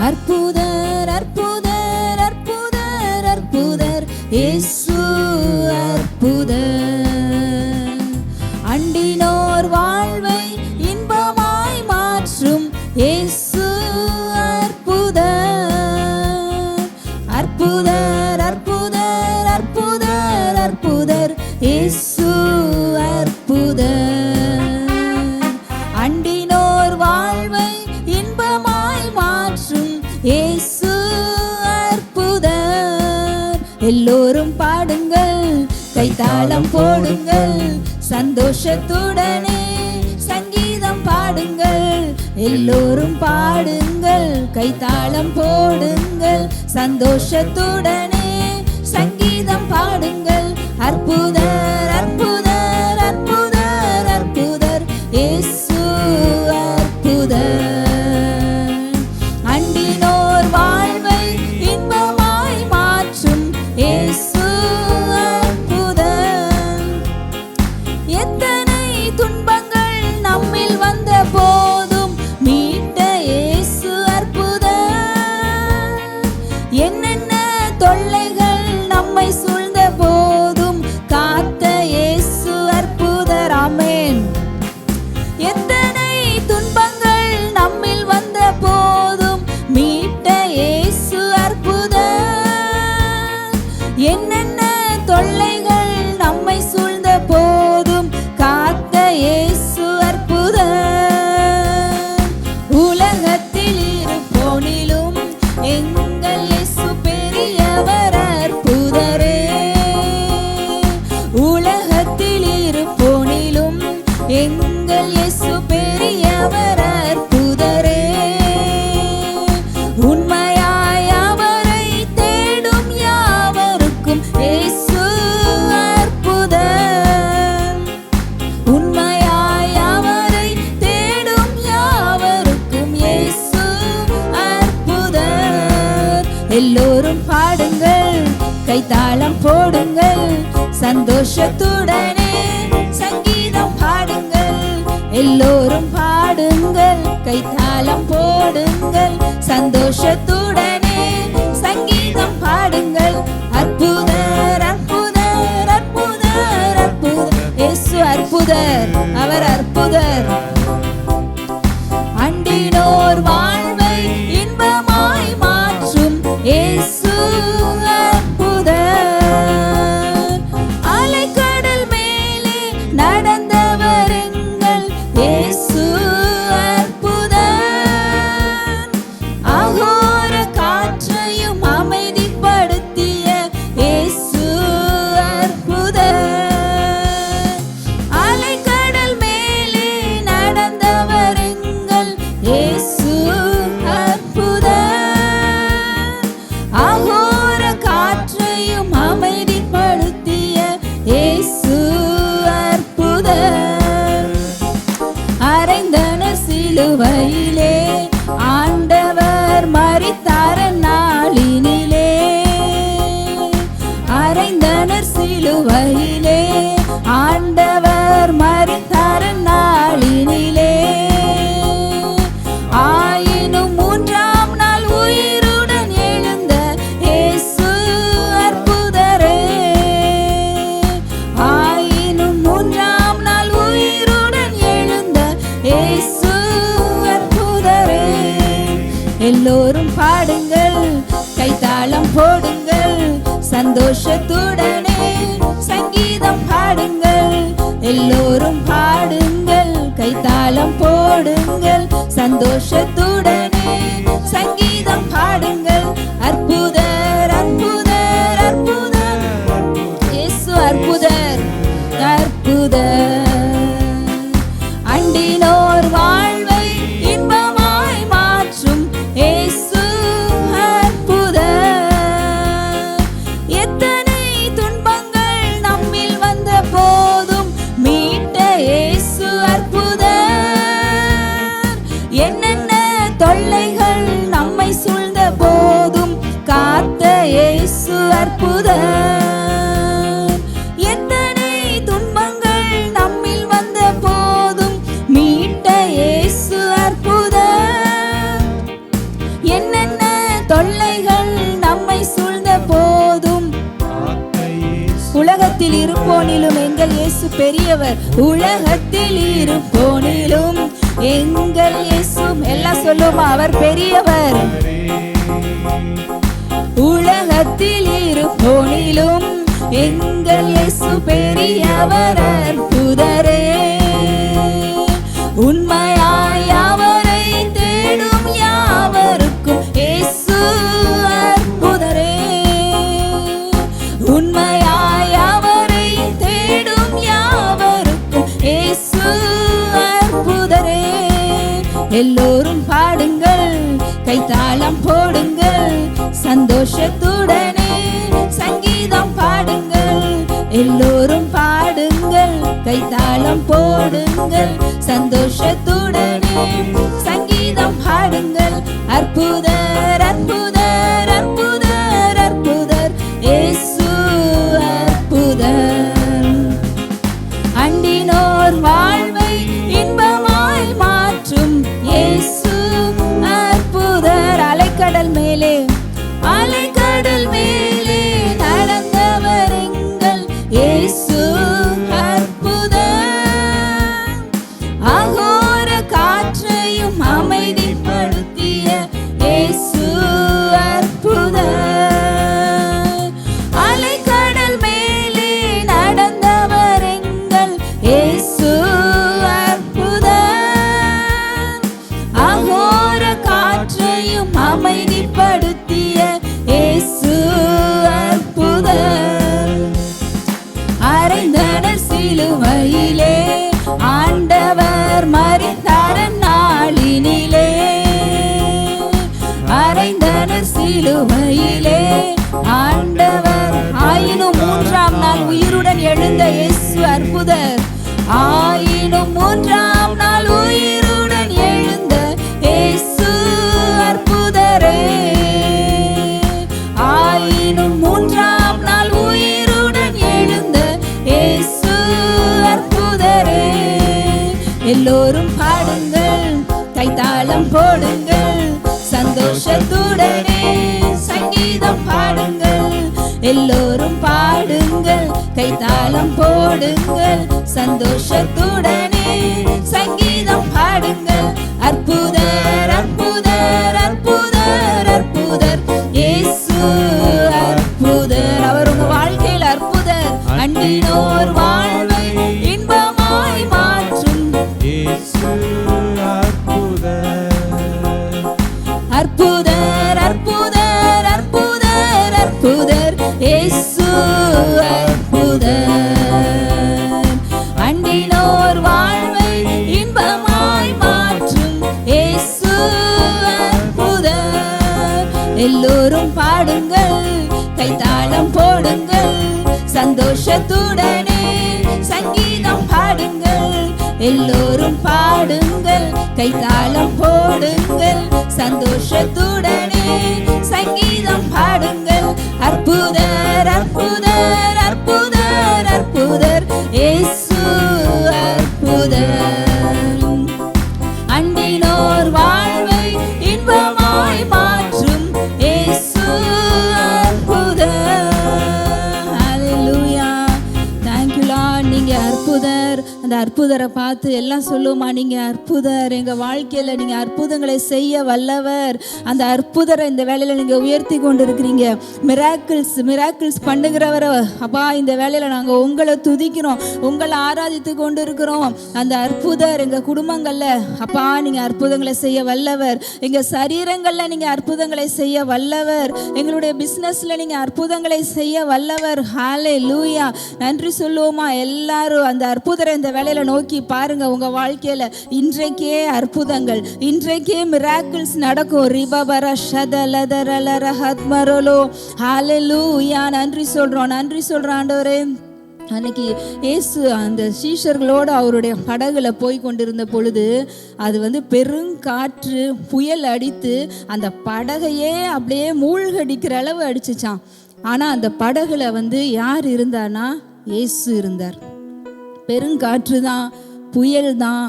அற்புதர் அற்புதர் அற்புதர் அற்புதர் இயேசு அற்புதர். அண்டினோர் வாழ்வை இன்பமாய் மாற்றும் இயேசு அற்புதர். அற்புதர் அற்புதர் அற்புதர் அற்புதர் இயேசு அற்புதர். அண்டினோர் வாழ்வை இன்பமாய் மாற்றும் இயேசு அற்புதர். எல்லோரும் பாடுங்கள், கைத்தாளம் போடுங்கள், சந்தோஷத்துடனே சங்கீதம் பாடுங்கள். எல்லோரும் பாடுங்கள், கைத்தாளம் போடுங்கள், சந்தோஷத்துடனே சங்கீதம் பாடுங்கள். அற்புதர் அற்புதர் அற்புதர் அற்புதர் இயேசு அற்புதர். அண்டினோர் வாழ்வை இன்பமாய் மாற்றும் இயேசு அற்புதர். எத்தனை துன்பங்கள் நம்மில் வந்த போதும் மீட்ட இயேசு அற்புதர். என்னென்ன தொல்லைகள் நம்மை சூழ்ந்த போதும் காத்த இயேசு அற்புதர். ஆமென். எத்தனை துன்பங்கள் நம்மில் வந்த போதும் மீட்ட இயேசு அற்புதர். என்னென்ன தொல்லைகள் நம்மை சூழ்ந்த போதும் காத்த இயேசு அற்புதர். உலகத்தில் இருப்போனிலும் எங்கள் இயேசு பெரியவர் அற்புதரே. உலகத்தில் இருப்போனிலும் எங்கள் இயேசு பெரியவர் அற்புதரே. உண்மையாய் அவரை தேடும் யாவருக்கும் இயேசு அற்புதர். உண்மையாய் அவரை தேடும் யாவருக்கும் இயேசு அற்புதர். எல்லோரும் பாடுங்கள், கைத்தாளம் போடுங்கள், சந்தோஷத்துடனே சங்கீதம் பாடுங்கள். எல்லோரும் பாடுங்கள், கைத்தாளம் போடுங்கள், சந்தோஷத்துடனே சங்கீதம் பாடுங்கள். அற்புதர் அற்புதர் அற்புதர் அற்புதர் இயேசு அற்புதர். அவர் அற்புதர். அண்டினோர் வாழ்வை இன்பமாய் மாற்றும் இயேசு அற்புதர். அலைக்கடல் மேலே நடந்தவர் எங்கள் இயேசு அற்புதர். அகோர காற்றையும் அமைதிப்படுத்திய இயேசு அற்புதர். அலைக்கடல் மேலே நடந்தவர் எங்கள் இயேசு அற்புதர். அகோர காற்றையும் அமைதிப்படுத்திய இயேசு அற்புதர். அறைந்தனர் சிலுவையிலே ஆண்டவர் மரித்தார் நாளினிலே. அறைந்தனர் சிலுவையிலே ஆண்டவர் மரித்தார் நாளினிலே. ஆயினும் மூன்றாம் நாள் உயிருடன் எழுந்த இயேசு அற்புதரே. ஆயினும் மூன்றாம் நாள் உயிருடன் எழுந்த இயேசு அற்புதரே. எல்லோரும் பாடுங்கள், கைத்தாளம் போடுங்கள், சந்தோஷத்துடனே சங்கீதம் பாடுங்கள். எல்லோரும் பாடுங்கள், கைத்தாளம் போடுங்கள், சந்தோஷத்துடனே சங்கீதம் பாடுங்கள். அற்புதர் அற்புதர் அற்புதர் இயேசு அற்புதர் அற்புதர். அண்டினோர் வாழ்வை இன்பமாய் மாற்றும் இயேசு அற்புதர். எத்தனை துன்பங்கள் நம்மில் வந்த போதும் மீட்ட இயேசு அற்புதர். என்னென்ன தொல்லைகள் நம்மை சூழ்ந்த போதும் உலகத்தில் இருப்போனிலும் எங்கள் இயேசு பெரியவர். உலகத்தில் இருப்போனிலும் எங்கள் இயேசு, எல்லாம் சொல்லுமா, அவர் பெரியவர். உலகத்தில் இருப்போனிலும் எங்கள் இயேசு பெரியவர். அற்புதரே, உண்மையாய் அவரை தேடும் யாவருக்கும் இயேசு அற்புதரே. உண்மையாய் அவரை தேடும் யாவருக்கும் இயேசு அற்புதரே. எல்லோரும் பாடுங்கள், கைத்தாளம் போடுங்கள், சந்தோஷத்துடனே சங்கீதம் பாடுங்கள். எல்லோரும் பாடுங்கள், கைத்தாளம் போடுங்கள், சந்தோஷத்துடனே சங்கீதம் பாடுங்கள். அற்புதர் அற்புதர் அற்புதர் அற்புதர் இயேசு அற்புதர். அண்டினோர் வாழ்வை இன்பமாய் மாற்றும் இயேசு அற்புதர். அலைக்கடல் மேலே, அலைக்கடல் மேலே நடந்தவர் எங்கள் இயேசு அற்புதர். அகோர காற்றையும் அமைதிப்படுத்திய இயேசு அற்புதர். அலைக்கடல் மேலே நடந்தவர் எங்கள் இயேசு அற்புதர். அகோர காற்றையும் அமைதிப்படுத்திய இயேசு அற்புதர். அறைந்தனர் சிலுவையிலே ஆண்டவர் மரித்தார் நாளினிலே. அறைந்தனர் சிலுவையிலே ஆண்டவர், ஆயினும் மூன்றாம் நாள் உயிருடன் எழுந்த இயேசு அற்புதர். ஆயினும் மூன்றாம் நாள் உயிருடன் எழுந்த இயேசு அற்புதரே. ஆயினும் மூன்றாம் நாள் உயிருடன் எழுந்த இயேசு அற்புதரே. எல்லோரும் பாடுங்கள், கைத்தாளம் போடுங்கள், சந்தோஷத்துடனே சங்கீதம் பாடுங்கள். எல்லோரும் பாடுங்கள், கைத்தாளம் போடுங்கள், சந்தோஷத்துடனே சங்கீதம் பாடுங்கள். அற்புதர் அற்புதர் அற்புதர் அற்புதர் இயேசு அற்புதர். அவர் உங்க வாழ்க்கையில் அற்புதர். அண்டினோர் வாழ்வை இன்பமாய் மாற்றும் இயேசு அற்புதர். அற்புதர் அற்புதர் அற்புதர் அற்புதர் இயேசு அற்புதர். அண்டினோர் வாழ்வை இன்பமாய் மாற்றும் இயேசு அற்புதர். எல்லோரும் பாடுங்கள், கைத்தாளம் போடுங்கள், சந்தோஷத்துடனே சங்கீதம் பாடுங்கள். எல்லோரும் பாடுங்கள், கைத்தாளம் போடுங்கள், சந்தோஷத்துடனே சங்கீதம் பாடுங்கள். அற்புதர் அற்புதர் அற்புதர் அற்புதர் இயேசு அற்புதர். அண்டினோர் வாழ்வை இன்பமாய் மாற்றும் இயேசு அற்புதர். ஹல்லேலூயா. Thank you Lord. நீங்க அற்புதர். அந்த அற்புதரை பார்த்து எல்லாம் சொல்லுமா, நீங்க அற்புதர், எங்க வாழ்க்கையில நீங்க அற்புதங்களை செய்ய வல்லவர். அந்த அற்புதரை இந்த வேலையில நீங்க உயர்த்தி கொண்டு இருக்கிறீங்க. மிராக்கிள்ஸ் பண்ணுகிறவரை அப்பா, இந்த வேலையில நாங்க உங்களை துதிக்கிறோம், உங்களை ஆராதித்து கொண்டு இருக்கிறோம். அந்த அற்புதர் எங்க குடும்பங்கள்ல அப்பா நீங்க அற்புதங்களை செய்ய வல்லவர். எங்க சரீரங்கள்ல நீங்க அற்புதங்களை செய்ய வல்லவர். எங்களுடைய பிசினஸ்ல நீங்க அற்புதங்களை செய்ய வல்லவர். ஹல்லேலூயா. நன்றி சொல்லுவோமா எல்லாரும். அந்த அற்புதரை இந்த வேலையில நோக்கி பாருங்க. உங்க வாழ்க்கையில இன்றைக்கே அற்புதங்கள், இன்றைக்கே மிராக்கிள்ஸ் நடக்கும். ரிபபர ஷதலதரலர ஹத்மரலோ. ஹல்லேலூயா. நன்றி சொல்றோம், நன்றி சொல்றோம் ஆண்டவரே. அன்னைக்கு இயேசு அந்த சீஷர்களோடு அவருடைய படகுல போய் கொண்டிருந்த பொழுது அது பெருங்காற்று புயல் அடித்து அந்த படகையே அப்படியே மூழ்கடிக்கிற அளவு அடிச்சுச்சான். ஆனால் அந்த படகுல யார் இருந்தார்னா இயேசு இருந்தார். பெருங்காற்று தான், புயல் தான்,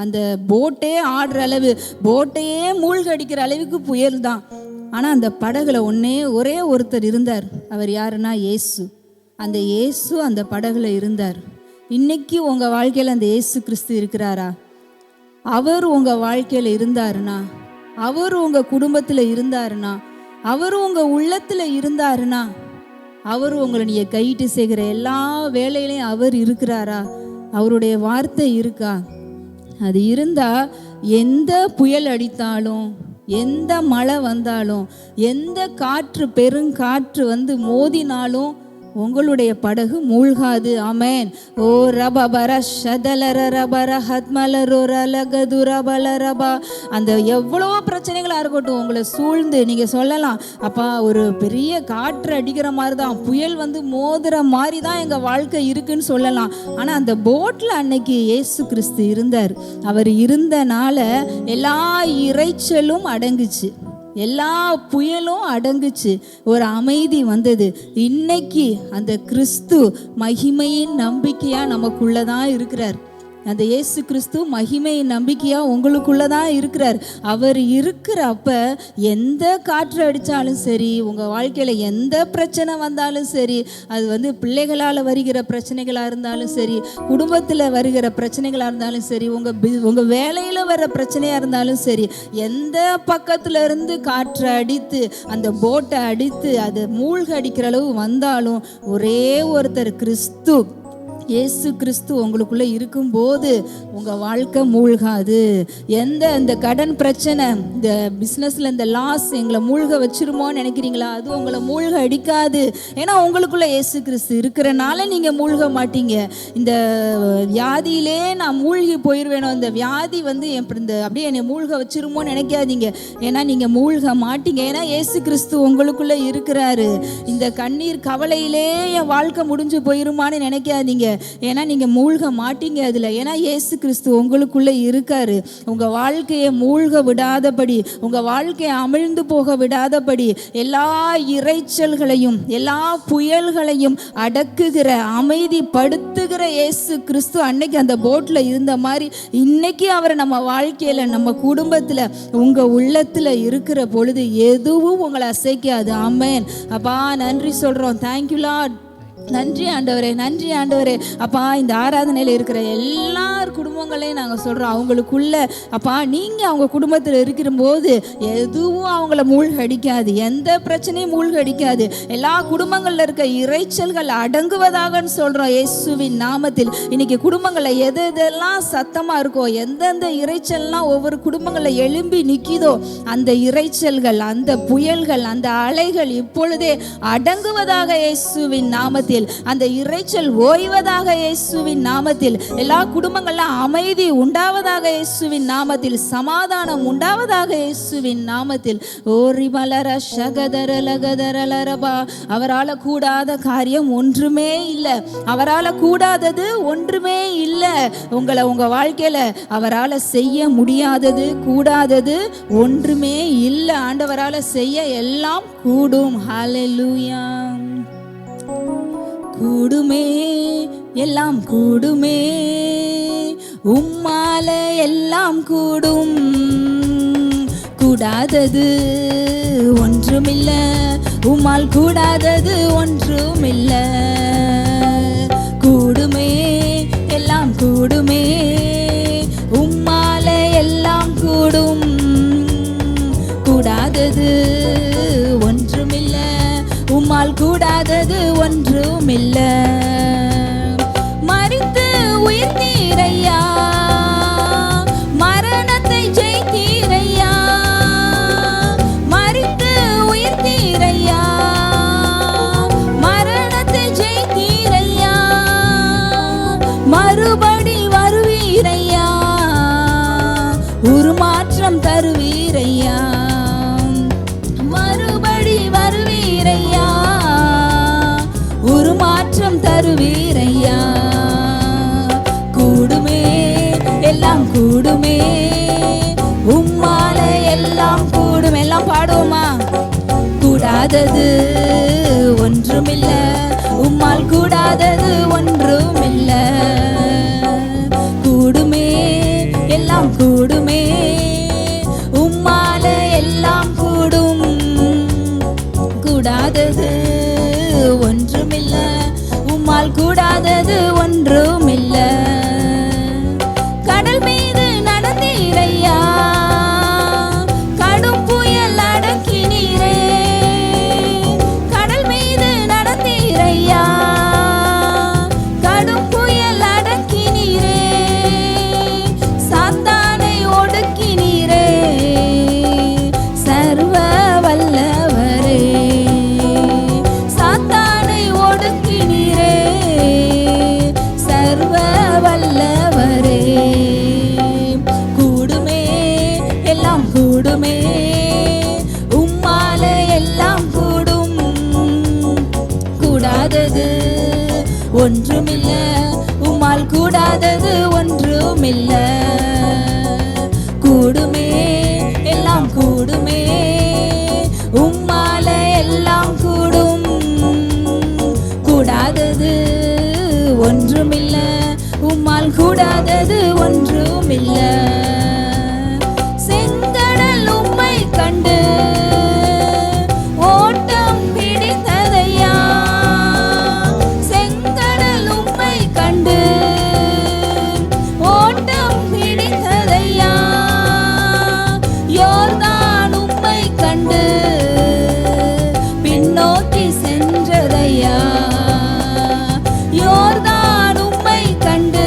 அந்த போட்டே ஆடுற அளவு, போட்டையே மூழ்கடிக்கிற அளவுக்கு புயல் தான். ஆனால் அந்த படகுல ஒரே ஒருத்தர் இருந்தார். அவர் யாருன்னா இயேசு. அந்த இயேசு அந்த படகுல இருந்தார். இன்னைக்கு உங்கள் வாழ்க்கையில் அந்த இயேசு கிறிஸ்து இருக்கிறாரா? அவர் உங்கள் வாழ்க்கையில் இருந்தாருன்னா, அவர் உங்கள் குடும்பத்தில் இருந்தாருன்னா, அவர் உங்கள் உள்ளத்தில் இருந்தாருன்னா, அவர் உங்களை நீங்கள் கையிட்டு செய்கிற எல்லா வேலையிலையும் அவர் இருக்கிறாரா? அவருடைய வார்த்தை இருக்கா? அது இருந்தால் எந்த புயல் அடித்தாலும், எந்த மழை வந்தாலும், எந்த காற்று பெருங்காற்று வந்து மோதினாலும் உங்களுடைய படகு மூழ்காது. ஆமென். ஓ ரபபர ஷதலர ரபர ஹத்மலரோரலகதுரபல ரபா. அந்த எவ்வளோ பிரச்சனைகளாக இருக்கட்டும் உங்களை சூழ்ந்து நீங்கள் சொல்லலாம், அப்பா ஒரு பெரிய காற்று அடிக்கிற மாதிரி தான், புயல் வந்து மோதுற மாதிரி தான் எங்கள் வாழ்க்கை இருக்குன்னு சொல்லலாம். ஆனால் அந்த போட்டில் அன்னைக்கு இயேசு கிறிஸ்து இருந்தார். அவர் இருந்தனால எல்லா இரைச்சலும் அடங்குச்சு, எல்லா புயலும் அடங்குச்சு, ஒரு அமைதி வந்தது. இன்னைக்கு அந்த கிறிஸ்து மகிமையின் நம்பிக்கையா நமக்குள்ளதான் இருக்கிறார். அந்த இயேசு கிறிஸ்து மகிமையின் நம்பிக்கையா உங்களுக்குள்ளதான் இருக்கிறார். அவர் இருக்கிறப்ப எந்த காற்று அடித்தாலும் சரி, உங்கள் வாழ்க்கையில் எந்த பிரச்சனை வந்தாலும் சரி, அது வந்து பிள்ளைகளால் வருகிற பிரச்சனைகளாக இருந்தாலும் சரி, குடும்பத்தில் வருகிற பிரச்சனைகளாக இருந்தாலும் சரி, உங்கள் வேலையில் வர பிரச்சனையாக இருந்தாலும் சரி, எந்த பக்கத்தில் இருந்து காற்று அடித்து அந்த போட்டை அடித்து அதை மூழ்க அடிக்கிற அளவு வந்தாலும் ஒரே ஒருத்தர் கிறிஸ்து, இயேசு கிறிஸ்து உங்களுக்குள்ளே இருக்கும்போது உங்கள் வாழ்க்கை மூழ்காது. இந்த கடன் பிரச்சனை, இந்த பிஸ்னஸில் இந்த லாஸ் எங்களை மூழ்க வச்சிருமோன்னு நினைக்கிறீங்களா? அது உங்களை மூழ்க அடிக்காது. ஏன்னா உங்களுக்குள்ளே இயேசு கிறிஸ்து இருக்கிறனால நீங்கள் மூழ்க மாட்டீங்க. இந்த வியாதியிலே நான் மூழ்கி போயிடுவேனோ, இந்த வியாதி வந்து அப்படியே என்னை மூழ்க வச்சிருமோன்னு நினைக்காதீங்க. ஏன்னா நீங்கள் மூழ்க மாட்டீங்க. ஏன்னா இயேசு கிறிஸ்து உங்களுக்குள்ளே இருக்கிறாரு. இந்த கண்ணீர் கவலையிலே என் வாழ்க்கை முடிஞ்சு போயிருமான்னு நினைக்காதீங்க. ஏன்னா நீங்க மூழ்க மாட்டீங்க அதுல. ஏன்னா இயேசு கிறிஸ்து உங்களுக்குள்ள இருக்காரு. உங்க வாழ்க்கையை மூழ்க விடாதபடி, உங்க வாழ்க்கையை அமிழ்ந்து போக விடாதபடி, எல்லா இரைச்சல்களையும் எல்லா புயல்களையும் அடக்குகிற, அமைதிப்படுத்துகிற இயேசு கிறிஸ்து அன்னைக்கு அந்த போட்ல இருந்த மாதிரி இன்னைக்கு அவர் நம்ம வாழ்க்கையில, நம்ம குடும்பத்துல, உங்க உள்ளத்துல இருக்கிற பொழுது எதுவும் உங்களை அசைக்காது. ஆமென். அப்பா நன்றி சொல்றோம். Thank you Lord. நன்றி ஆண்டவரே, நன்றி ஆண்டவரே. அப்பா இந்த ஆராதனையில் இருக்கிற எல்லார் குடும்பங்களையும் நாங்கள் சொல்கிறோம், அவங்களுக்குள்ள அப்பா நீங்கள் அவங்க குடும்பத்தில் இருக்கிறபோது எதுவும் அவங்கள மூழ்கடிக்காது, எந்த பிரச்சனையும் மூழ்கடிக்காது. எல்லா குடும்பங்களில் இருக்க இரைச்சல்கள் அடங்குவதாகன்னு சொல்கிறோம் இயேசுவின் நாமத்தில். இன்னைக்கு குடும்பங்களில் எதெல்லாம் சத்தமாக இருக்கோ, எந்தெந்த இரைச்சல்லாம் ஒவ்வொரு குடும்பங்களில் எழும்பி நிற்கிதோ, அந்த இரைச்சல்கள், அந்த புயல்கள், அந்த அலைகள் இப்பொழுதே அடங்குவதாக இயேசுவின் நாமத்தில். அந்த இரைச்சல் ஓய்வதாக இயேசுவின் நாமத்தில். எல்லா குடும்பங்கள்ல அமைதி உண்டாவதாக இயேசுவின் நாமத்தில். சமாதானம் உண்டாவதாக இயேசுவின் நாமத்தில். ஓரி மலர ஷகதர லகதரலரபா. அவரால் கூடாத காரியம் ஒன்றுமே இல்லை. அவரால் கூடாதது ஒன்றுமே இல்லை. உங்க வாழ்க்கையில அவரால் செய்ய முடியாதது, கூடாதது ஒன்றுமே இல்லை. ஆண்டவரால் செய்ய எல்லாம் கூடும். ஹல்லேலூயா. கூடுமே, எல்லாம் கூடுமே, உம்மால எல்லாம் கூடும். கூடாதது ஒன்றுமில்ல, உம்மால் கூடாதது ஒன்றுமில்ல. கூடுமே, எல்லாம் கூடுமே, உம்மால எல்லாம் கூடும். கூடாதது ஒன்றுமில்ல, உம்மால் கூடாதது ஒன்றுமில்ல. மரித்து உயிர்த்தீரையா, மரணத்தை ஜெயித்தீரையா. மரித்து உயிர்த்தீரையா, மரணத்தை ஜெயித்தீரையா. மறுபடி வருவீரையா, உருமாற்றம் தருவீரையா. மறுபடி வருவீரையா, உருமாற்றம் தருவீரையா. கூடுமே, எல்லாம் கூடுமே, உம்மால எல்லாம் கூடும். எல்லாம் பாடுவோமா? கூடாதது ஒன்றுமில்ல, உம்மால் கூடாதது ஒன்றுமில்ல. கூடுமே, எல்லாம் கூடுமே, உம்மால எல்லாம் கூடும். கூடாதது ஒன்றுமில்ல, உம்மால் கூடாதது ஒன்றுமில்ல. கடல் மீது நடந்தீரையா, கடும் புயல் அடக்கினீரே. கடல் மீது நடந்தீரையா, கடும் புயல் அடக்கினீரே. சாத்தானை ஒடுக்கினீரே, சர்வ வல்லவரே. சாத்தானை ஒடுக்கினீரே, சர்வ வல்லவரே. கூடுமே எல்லாம் கூடுமே, உம்மாலே எல்லாம் கூடும். கூடாதது ஒன்றுமில்ல, உம்மால் கூடாதது ஒன்றுமில்ல. கூடுமே எல்லாம் கூடுமே, உம்மாலே எல்லாம் கூடும். கூடாதது ஒன்றுமில்ல, உம்மால் கூடாதது ஒன்றுமில்ல. செங்கடல் உம்மை கண்டு ஓட்டம் பிடித்ததையா, செங்கடல் உம்மை கண்டு ஓட்டம் பிடித்ததையா. யோர்தான் உம்மை கண்டு பின்னோக்கி சென்றதையா. யோர்தான் உம்மை கண்டு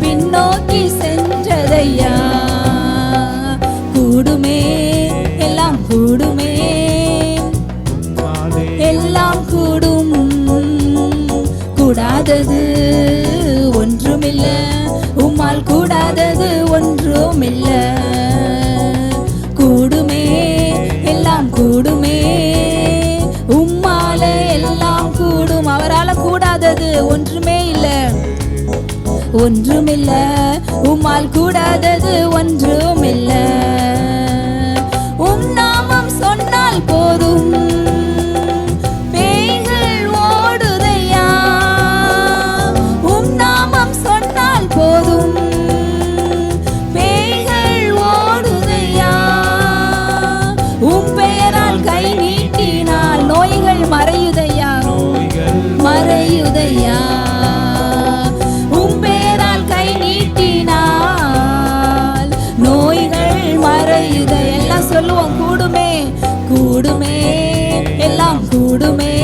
பின்னோக்கி சென்றதையா. கூடுமே எல்லாம் கூடுமே, எல்லாம் கூடும். கூடாதது ஒன்றுமில்ல, உம்மால் கூடாதது ஒன்றுமில்ல. கூடுமே எல்லாம் கூடுமே, உம்மாலே எல்லாம் கூடும். அவரால் கூடாதது ஒன்றுமே இல்லை, ஒன்றுமில்ல. உம்மால் கூடாதது ஒன்றுமில்ல. உம் நாமம் சொன்னால் போதும், பேய்கள் ஓடுதையா. உம் நாமம் சொன்னால் போதும், பேய்கள் ஓடுதையா. உம் பெயரால் கை நீட்டினால் நோய்கள் மறையுதையா, மறையுதையா. உம் பெயரால் கை நீட்டினால் நோய்கள் மறையுதை. எல்லாம் சொல்லுவோம். கூடுமே கூடுமே, எல்லாம் கூடுமே,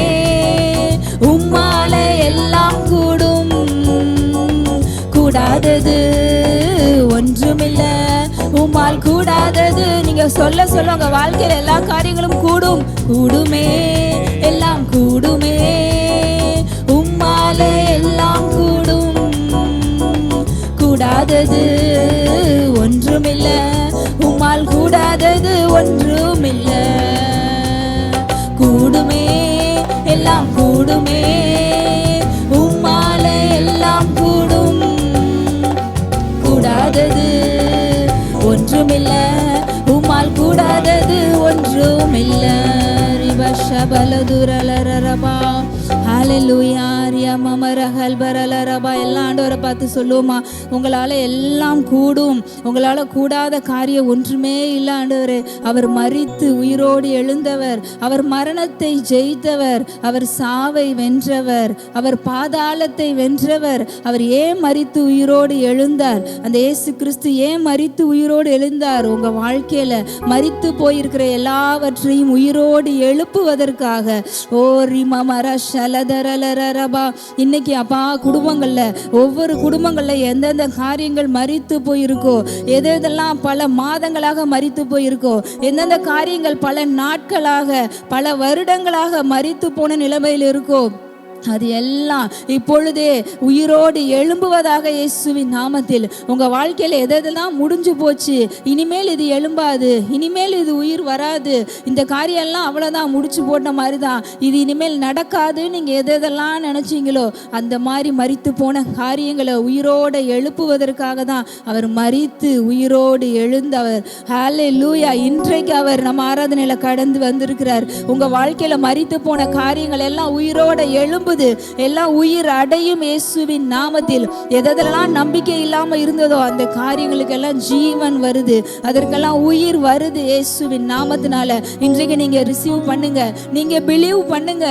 உம்மாலே எல்லாம் கூடும். கூடாதது ஒன்றுமில்ல, உம்மால் கூடாதது. நீங்க சொல்ல சொல்ல உங்க வாழ்க்கையில எல்லா காரியங்களும் கூடும். கூடுமே எல்லாம் கூடுமே, உம்மாலே எல்லாம் கூடும். கூடாதது ஒன்றுமில்ல, உம்மால் கூடாதது ஒன்றுமில்ல. கூடுமே எல்லாம் கூடுமே, உம்மாலே எல்லாம் கூடும். கூடாதது ஒன்றுமில்ல, உம்மால் கூடாதது ஒன்றுமில்ல. ரிபஷபலதுரலரபா ஹalleluya ரியமமரஹல்பரலரபா. எல்லா ஆண்டவரை பார்த்து சொல்லுவோமா, உங்களால் எல்லாம் கூடும். உங்களால் கூடாத காரியம் ஒன்றுமே இல்லை ஆண்டவரே. அவர் மரித்து உயிரோடு எழுந்தவர், அவர் மரணத்தை ஜெயித்தவர், அவர் சாவை வென்றவர், அவர் பாதாளத்தை வென்றவர். அவர் ஏன் மரித்து உயிரோடு எழுந்தார்? அந்த இயேசு கிறிஸ்து ஏன் மரித்து உயிரோடு எழுந்தார்? உங்கள் வாழ்க்கையில் மரித்து போயிருக்கிற எல்லாவற்றையும் உயிரோடு எழுப்புவதற்காக. ஓ ரிமமர ஷலதரலரபா. இன்னைக்கு அப்பா குடும்பங்கள்ல, ஒவ்வொரு குடும்பங்கள்ல எந்தெந்த காரியங்கள் மரித்து போயிருக்கோ, எதெல்லாம் பல மாதங்களாக மரித்து போயிருக்கோ, எந்தெந்த காரியங்கள் பல நாட்களாக பல வருடங்களாக மரித்து போன நிலைமையில் இருக்கோ, அது எல்லாம் இப்பொழுதே உயிரோடு எழும்புவதாக இயேசுவின் நாமத்தில். உங்கள் வாழ்க்கையில் எதெல்லாம் முடிஞ்சு போச்சு, இனிமேல் இது எழும்பாது, இனிமேல் இது உயிர் வராது, இந்த காரியம்லாம் அவ்வளோதான் முடிச்சு போட்ட மாதிரி தான், இது இனிமேல் நடக்காது, நீங்கள் எதெல்லாம் நினச்சிங்களோ அந்த மாதிரி மரித்து போன காரியங்களை உயிரோடு எழுப்புவதற்காக தான் அவர் மரித்து உயிரோடு எழுந்தவர். ஹல்லேலூயா. இன்றைக்கு அவர் நம்ம ஆராதனையில் கடந்து வந்திருக்கிறார். உங்கள் வாழ்க்கையில் மரித்து போன காரியங்கள் எல்லாம் உயிரோடு எழும்புது, எல்லாம் உயிர் அடையும் இயேசுவின் நாமத்தில். எதெல்லாம் நம்பிக்கை இல்லாமல் இருந்ததோ அந்த காரியங்களுக்கெல்லாம் ஜீவன் வருது, அதற்கெல்லாம் உயிர் வருது இயேசுவின் நாமத்தினால. இன்றைக்கு நீங்க ரிசீவ் பண்ணுங்க, நீங்க பிலீவ் பண்ணுங்க.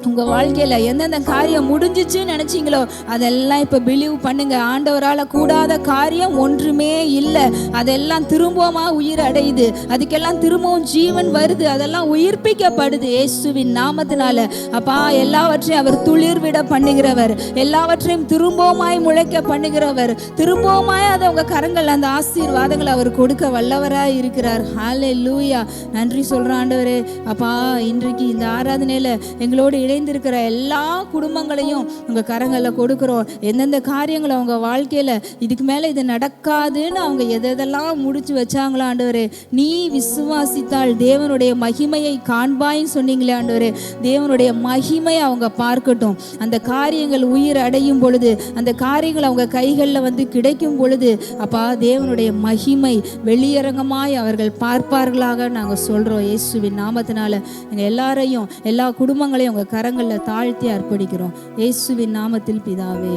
உங்க வாழ்க்கையில எந்தெந்த காரியம் முடிஞ்சிச்சுன்னு நினைச்சீங்களோ அதெல்லாம் இப்ப பிலீவ் பண்ணுங்க. ஆண்டவரால கூடாத காரியம் ஒன்றுமே இல்லை. அதெல்லாம் திரும்பவுமா உயிர் அடையுது, அதுக்கெல்லாம் திரும்பவும் ஜீவன் வருது, அதெல்லாம் உயிர்ப்பிக்கப்படுது இயேசுவின் நாமத்தினால. அப்பா, எல்லாவற்றையும் அவர் துளிர்விட பண்ணுகிறவர், எல்லாவற்றையும் திரும்பவுமாய் முளைக்க பண்ணுகிறவர், திரும்பவுமாய் அதை உங்க கரங்கள் அந்த ஆசீர்வாதங்களை அவர் கொடுக்க வல்லவராய் இருக்கிறார். ஹல்லேலூயா. நன்றி சொல்ற ஆண்டவரே. அப்பா, இன்றைக்கு இந்த ஆராதனையில எங்களோடு இணைந்திருக்கிற எல்லா குடும்பங்களையும் உங்க கரங்களில் கொடுக்கிறோம். எந்தெந்த காரியங்களை அவங்க வாழ்க்கையில இதுக்கு மேல இது நடக்காதுன்னு அவங்க எதெல்லாம் முடிச்சு வச்சாங்களோ ஆண்டவரே, நீ விசுவாசித்தால் தேவனுடைய மகிமையை காண்பாயின்னு சொன்னீங்களே ஆண்டவரே, தேவனுடைய மகிமையை அவங்க பார்க்கட்டும். அந்த காரியங்கள் உயிர் அடையும் பொழுது, அந்த காரியங்கள் அவங்க கைகளில் வந்து கிடைக்கும் பொழுது, அப்பா, தேவனுடைய மகிமை வெளியரங்கமாய் அவர்கள் பார்ப்பார்களாக நாங்கள் சொல்றோம் இயேசுவின் நாமத்தினால. எங்கள் எல்லாரையும், எல்லா குடும்பங்களையும் உங்க கரங்களில் தாழ்த்தி அர்ப்பணிக்கிறோம் இயேசுவின் நாமத்தில் பிதாவே,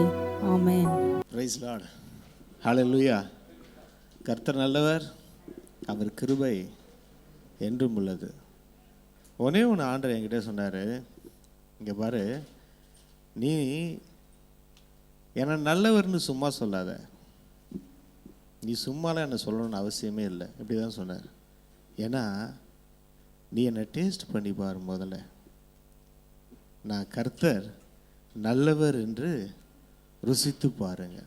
ஆமென். Price Lord. ஹல்லேலூயா. கர்த்தர் நல்லவர், அவர் கிருபை என்றும் உள்ளது. ஒன்னே ஒன்று ஆண்டவர் என்கிட்ட சொன்னார், இங்கே பாரு, நீ என்னை நல்லவர்னு சும்மா சொல்லாத, நீ சும்மாலாம் என்னை சொல்லணும்னு அவசியமே இல்லை. இப்படி தான் சொன்னார். ஏன்னா நீ என்னை டேஸ்ட் பண்ணி பாரு, முதல்ல நான் கர்த்தர் நல்லவர் என்று ருசித்து பாருங்க.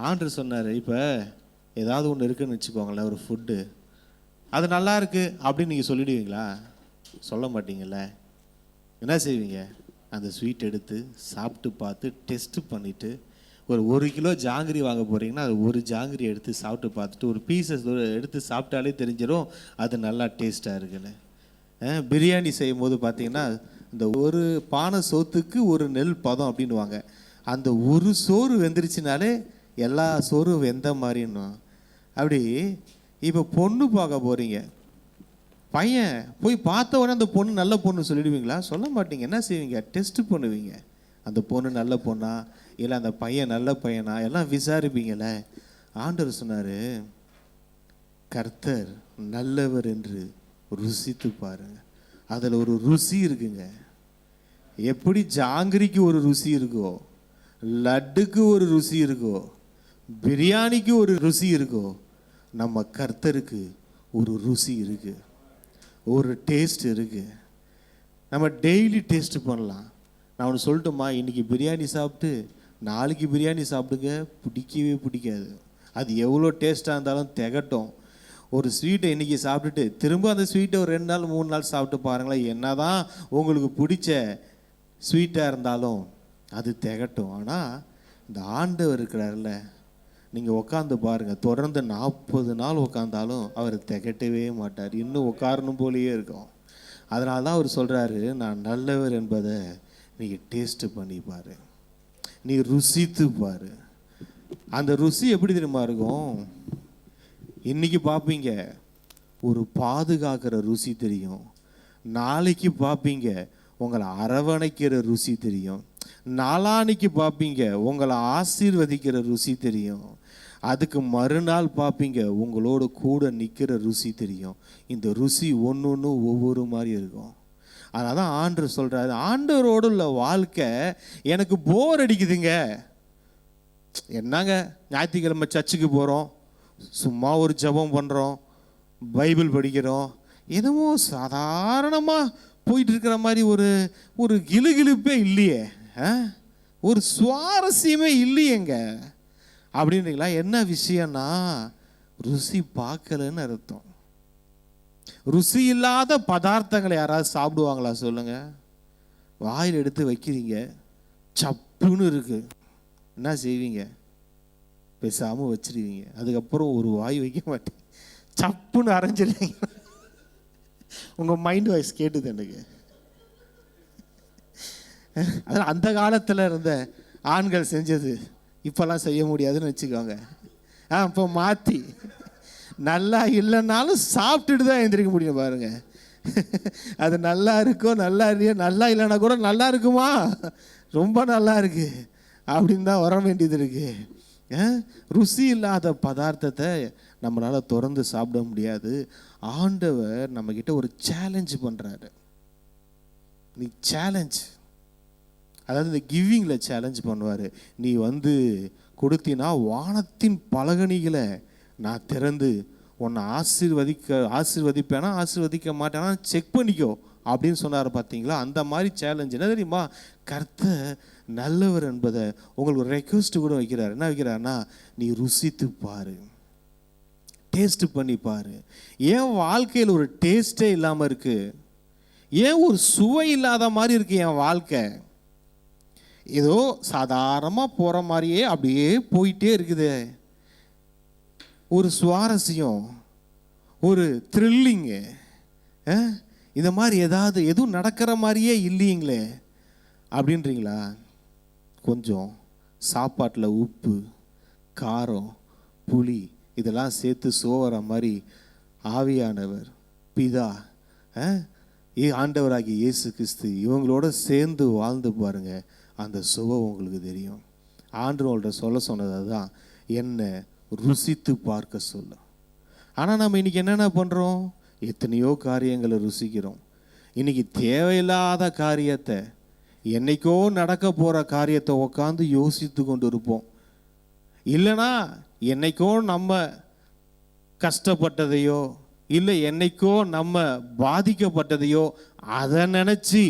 ஆண்டவர் சொன்னார், இப்போ ஏதாவது ஒன்று இருக்குன்னு வச்சுக்கோங்களேன், ஒரு ஃபுட்டு, அது நல்லா இருக்கு அப்படின்னு நீங்கள் சொல்லிடுவீங்களா? சொல்ல மாட்டீங்கல்ல. என்ன செய்வீங்க? அந்த ஸ்வீட் எடுத்து சாப்பிட்டு பார்த்து டெஸ்ட்டு பண்ணிவிட்டு, ஒரு கிலோ ஜாங்கிரி வாங்க போகிறீங்கன்னா அது ஒரு ஜாங்கிரி எடுத்து சாப்பிட்டு பார்த்துட்டு ஒரு பீசஸ் எடுத்து சாப்பிட்டாலே தெரிஞ்சிடும் அது நல்லா டேஸ்ட்டாக இருக்குன்னு. பிரியாணி செய்யும் போது பார்த்தீங்கன்னா, இந்த ஒரு பானை சோத்துக்கு ஒரு நெல் பதம் அப்படின்வாங்க. அந்த ஒரு சோறு வெந்துருச்சுனாலே எல்லா சோறும் வெந்த மாதிரின்னு. அப்படி இப்போ பொண்ணு பார்க்க போகிறீங்க, பையன் போய் பார்த்த உடனே அந்த பொண்ணு நல்ல பொண்ணு சொல்லிடுவீங்களா? சொல்ல மாட்டீங்க. என்ன செய்வீங்க? டெஸ்ட்டு பண்ணுவீங்க. அந்த பொண்ணு நல்ல பொண்ணா இல்லை அந்த பையன் நல்ல பையனா எல்லாம் விசாரிப்பீங்கள. ஆண்டவர் சொன்னார், கர்த்தர் நல்லவர் என்று ருசித்து பாருங்க. அதில் ஒரு ருசி இருக்குங்க. எப்படி ஜாங்கிரிக்கு ஒரு ருசி இருக்கோ, லட்டுக்கு ஒரு ருசி இருக்கோ, பிரியாணிக்கு ஒரு ருசி இருக்கோ, நம்ம கர்த்தருக்கு ஒரு ருசி இருக்கு, ஒரு டேஸ்ட் இருக்கு. நம்ம டெய்லி டேஸ்ட் பண்ணலாம். நான் ஒன்று சொல்லட்டுமா, இன்றைக்கி பிரியாணி சாப்பிட்டு நாளைக்கு பிரியாணி சாப்பிடுங்க, பிடிக்கவே பிடிக்காது. அது எவ்வளோ டேஸ்ட்டாக இருந்தாலும் திகட்டும். ஒரு ஸ்வீட்டை இன்றைக்கி சாப்பிட்டுட்டு திரும்ப அந்த ஸ்வீட்டை ஒரு 2 நாள் 3 நாள் சாப்பிட்டு பாருங்களேன், என்ன தான் உங்களுக்கு பிடிச்ச ஸ்வீட்டாக இருந்தாலும் அது திகட்டும். ஆனால் இந்த ஆண்டவர் இருக்கிறார்ல, நீங்கள் உட்காந்து பாருங்கள், தொடர்ந்து 40 நாள் உட்காந்தாலும் அவர் திகட்டவே மாட்டார், இன்னும் உட்காரணும் போலேயே இருக்கும். அதனால தான் அவர் சொல்கிறாரு, நான் நல்லவர் என்பதை நீங்கள் டேஸ்ட்டு பண்ணி பாரு, நீ ருசித்து பாரு. அந்த ருசி எப்படி தெரியுமா இருக்கும்? இன்னைக்கு பார்ப்பீங்க ஒரு பாதுகாக்கிற ருசி தெரியும், நாளைக்கு பார்ப்பீங்க உங்களை அரவணைக்கிற ருசி தெரியும், நாளான்னைக்கு பார்ப்பீங்க உங்களை ஆசீர்வதிக்கிற ருசி தெரியும், அதுக்கு மறுநாள் பார்ப்பீங்க உங்களோட கூட நிற்கிற ருசி தெரியும். இந்த ருசி ஒன்று ஒன்று ஒவ்வொரு மாதிரி இருக்கும். அதனால தான் ஆண்டவர் சொல்கிறாரு, ஆண்டவரோடு உள்ள வாழ்க்கை எனக்கு போர் அடிக்குதுங்க. என்னங்க ஞாயிற்றுக்கிழமை சர்ச்சுக்கு போகிறோம், சும்மா ஒரு ஜெபம் பண்ணுறோம், பைபிள் படிக்கிறோம், என்னமோ சாதாரணமாக போயிட்டு இருக்கிற மாதிரி ஒரு கிளுகிழுப்பே இல்லையே, ஒரு சுவாரஸ்யமே இல்லையேங்க அப்படின்றீங்களா? என்ன விஷயம்னா ருசி பார்க்கலன்னு அர்த்தம். ருசி இல்லாத பதார்த்தங்களை யாராவது சாப்பிடுவாங்களா சொல்லுங்க? வாயில் எடுத்து வைக்கிறீங்க, சப்புன்னு இருக்கு, என்ன செய்வீங்க? பேசாமல் வச்சிருவீங்க. அதுக்கப்புறம் ஒரு வாய் வைக்க மாட்டீங்க, சப்புன்னு அரைஞ்சிடுவீங்க. உங்கள் மைண்ட் வாய்ஸ் கேட்டுது எனக்கு. அதனால் அந்த காலத்தில் இருந்த ஆண்கள் செஞ்சது இப்போல்லாம் செய்ய முடியாதுன்னு வச்சுக்கோங்க. இப்போ மாற்றி நல்லா இல்லைன்னாலும் சாப்பிட்டுட்டு தான் எழுந்திரிக்க முடியும் பாருங்க. அது நல்லா இருக்கோ நல்லா இல்லையோ, நல்லா இல்லைன்னா கூட நல்லா இருக்குமா, ரொம்ப நல்லா இருக்கு அப்படின்னு தான் வர வேண்டியது இருக்கு. ருசி இல்லாத பதார்த்தத்தை நம்மளால் தொடர்ந்து சாப்பிட முடியாது. ஆண்டவர் நம்மக்கிட்ட ஒரு சேலஞ்சு பண்ணுறாரு. நீ சேலஞ்ச், அதாவது இந்த கிவிங்கில் சேலஞ்ச் பண்ணுவார். நீ வந்து கொடுத்தினா வானத்தின் பலகணிகளை நான் திறந்து உன்னை ஆசீர்வதிப்பேனா ஆசீர்வதிக்க மாட்டேனா செக் பண்ணிக்கோ அப்படின்னு சொன்னார். பார்த்தீங்களா? அந்த மாதிரி சேலஞ்ச். என்ன தெரியுமா? கர்த்தர் நல்லவர் என்பதை உங்களுக்கு ஒரு ரெக்வஸ்ட் கூட வைக்கிறார். என்ன வைக்கிறாருன்னா, நீ ருசித்து பாரு, டேஸ்ட் பண்ணி பாரு. ஏன் வாழ்க்கையில் ஒரு டேஸ்டே இல்லாமல் இருக்கு? ஏன் ஒரு சுவை இல்லாத மாதிரி இருக்கு என் வாழ்க்கை? ஏதோ சாதாரணமாக போகிற மாதிரியே அப்படியே போயிட்டே இருக்குது. ஒரு சுவாரஸ்யம், ஒரு த்ரில்லிங்கு, இந்த மாதிரி எதுவும் நடக்கிற மாதிரியே இல்லைங்களே அப்படின்றீங்களா? கொஞ்சம் சாப்பாட்டில் உப்பு, காரம், புளி இதெல்லாம் சேர்த்து சோவர மாதிரி ஆவியானவர், பிதா, ஆண்டவராகிய இயேசு கிறிஸ்து இவங்களோட சேர்ந்து வாழ்ந்து பாருங்க, அந்த சுவை உங்களுக்கு தெரியும். ஆண்டவர்கள்ட்ட சொல்ல சொன்னது தான், என்ன ருசித்து பார்க்க சொல்ல. ஆனால் நம்ம இன்னைக்கு என்னென்ன பண்ணுறோம்? எத்தனையோ காரியங்களை ருசிக்கிறோம். இன்னைக்கு தேவையில்லாத காரியத்தை, என்னைக்கோ நடக்க போகிற காரியத்தை உட்காந்து யோசித்து கொண்டு இருப்போம். இல்லைனா என்னைக்கோ நம்ம கஷ்டப்பட்டதையோ இல்லை என்னைக்கோ நம்ம பாதிக்கப்பட்டதையோ அதை நினச்சி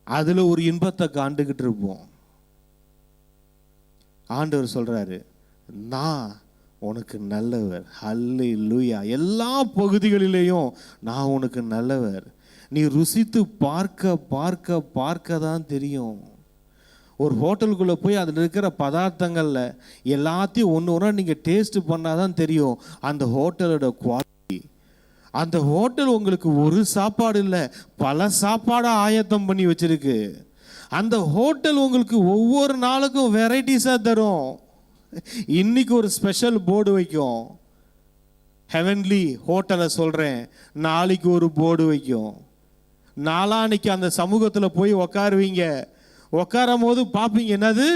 அதில் ஒரு இன்பத்தை காண்டுகிட்டு இருப்போம். ஆண்டவர் சொல்கிறாரு, நான் உனக்கு நல்லவர். ஹல்லேலூயா. எல்லா பகுதிகளிலேயும் நான் உனக்கு நல்லவர். நீ ருசித்து பார்க்க பார்க்க பார்க்க தான் தெரியும். ஒரு ஹோட்டலுக்குள்ளே போய் அதில் இருக்கிற பதார்த்தங்களில் எல்லாத்தையும் ஒன்று ஒன்றா நீங்கள் டேஸ்ட் பண்ணால் தான் தெரியும் அந்த ஹோட்டலோட குவாலிட்டி. அந்த ஹோட்டல் உங்களுக்கு ஒரு சாப்பாடு இல்லை, பல சாப்பாடாக ஆயத்தம் பண்ணி வச்சிருக்கு. அந்த ஹோட்டல் உங்களுக்கு ஒவ்வொரு நாளுக்கும் வெரைட்டிஸாக தரும். இன்னைக்கு ஒரு ஸ்பெஷல் போர்டு வைக்கும், ஹெவன்லி ஹோட்டலை சொல்கிறேன். நாளைக்கு ஒரு போர்டு வைக்கும். நாளான்னைக்கு அந்த சமூகத்தில் போய் உக்காருவீங்க. உட்காரும் போது பார்ப்பீங்க, என்னது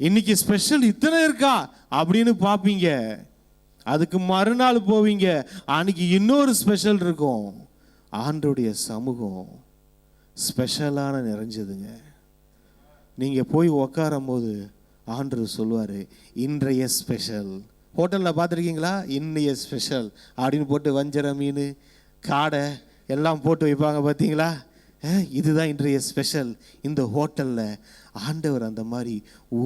இன்னைக்கு ஸ்பெஷல் இத்தனை இருக்கா அப்படின்னு பார்ப்பீங்க. அதுக்கு மறுநாள் போவீங்க, அன்னைக்கு இன்னொரு ஸ்பெஷல் இருக்கும். ஆண்டவருடைய சமூகம் ஸ்பெஷலான நிறைஞ்சதுங்க. நீங்கள் போய் உக்காரும் போது ஆண்டவர் சொல்லுவார், இன்றைய ஸ்பெஷல். ஹோட்டலில் பார்த்துருக்கீங்களா? இன்றைய ஸ்பெஷல் அப்படின்னு போட்டு வஞ்சர மீன், காடை எல்லாம் போட்டு வைப்பாங்க பார்த்தீங்களா? இதுதான் இன்றைய ஸ்பெஷல். இந்த ஹோட்டலில் ஆண்டவர் அந்த மாதிரி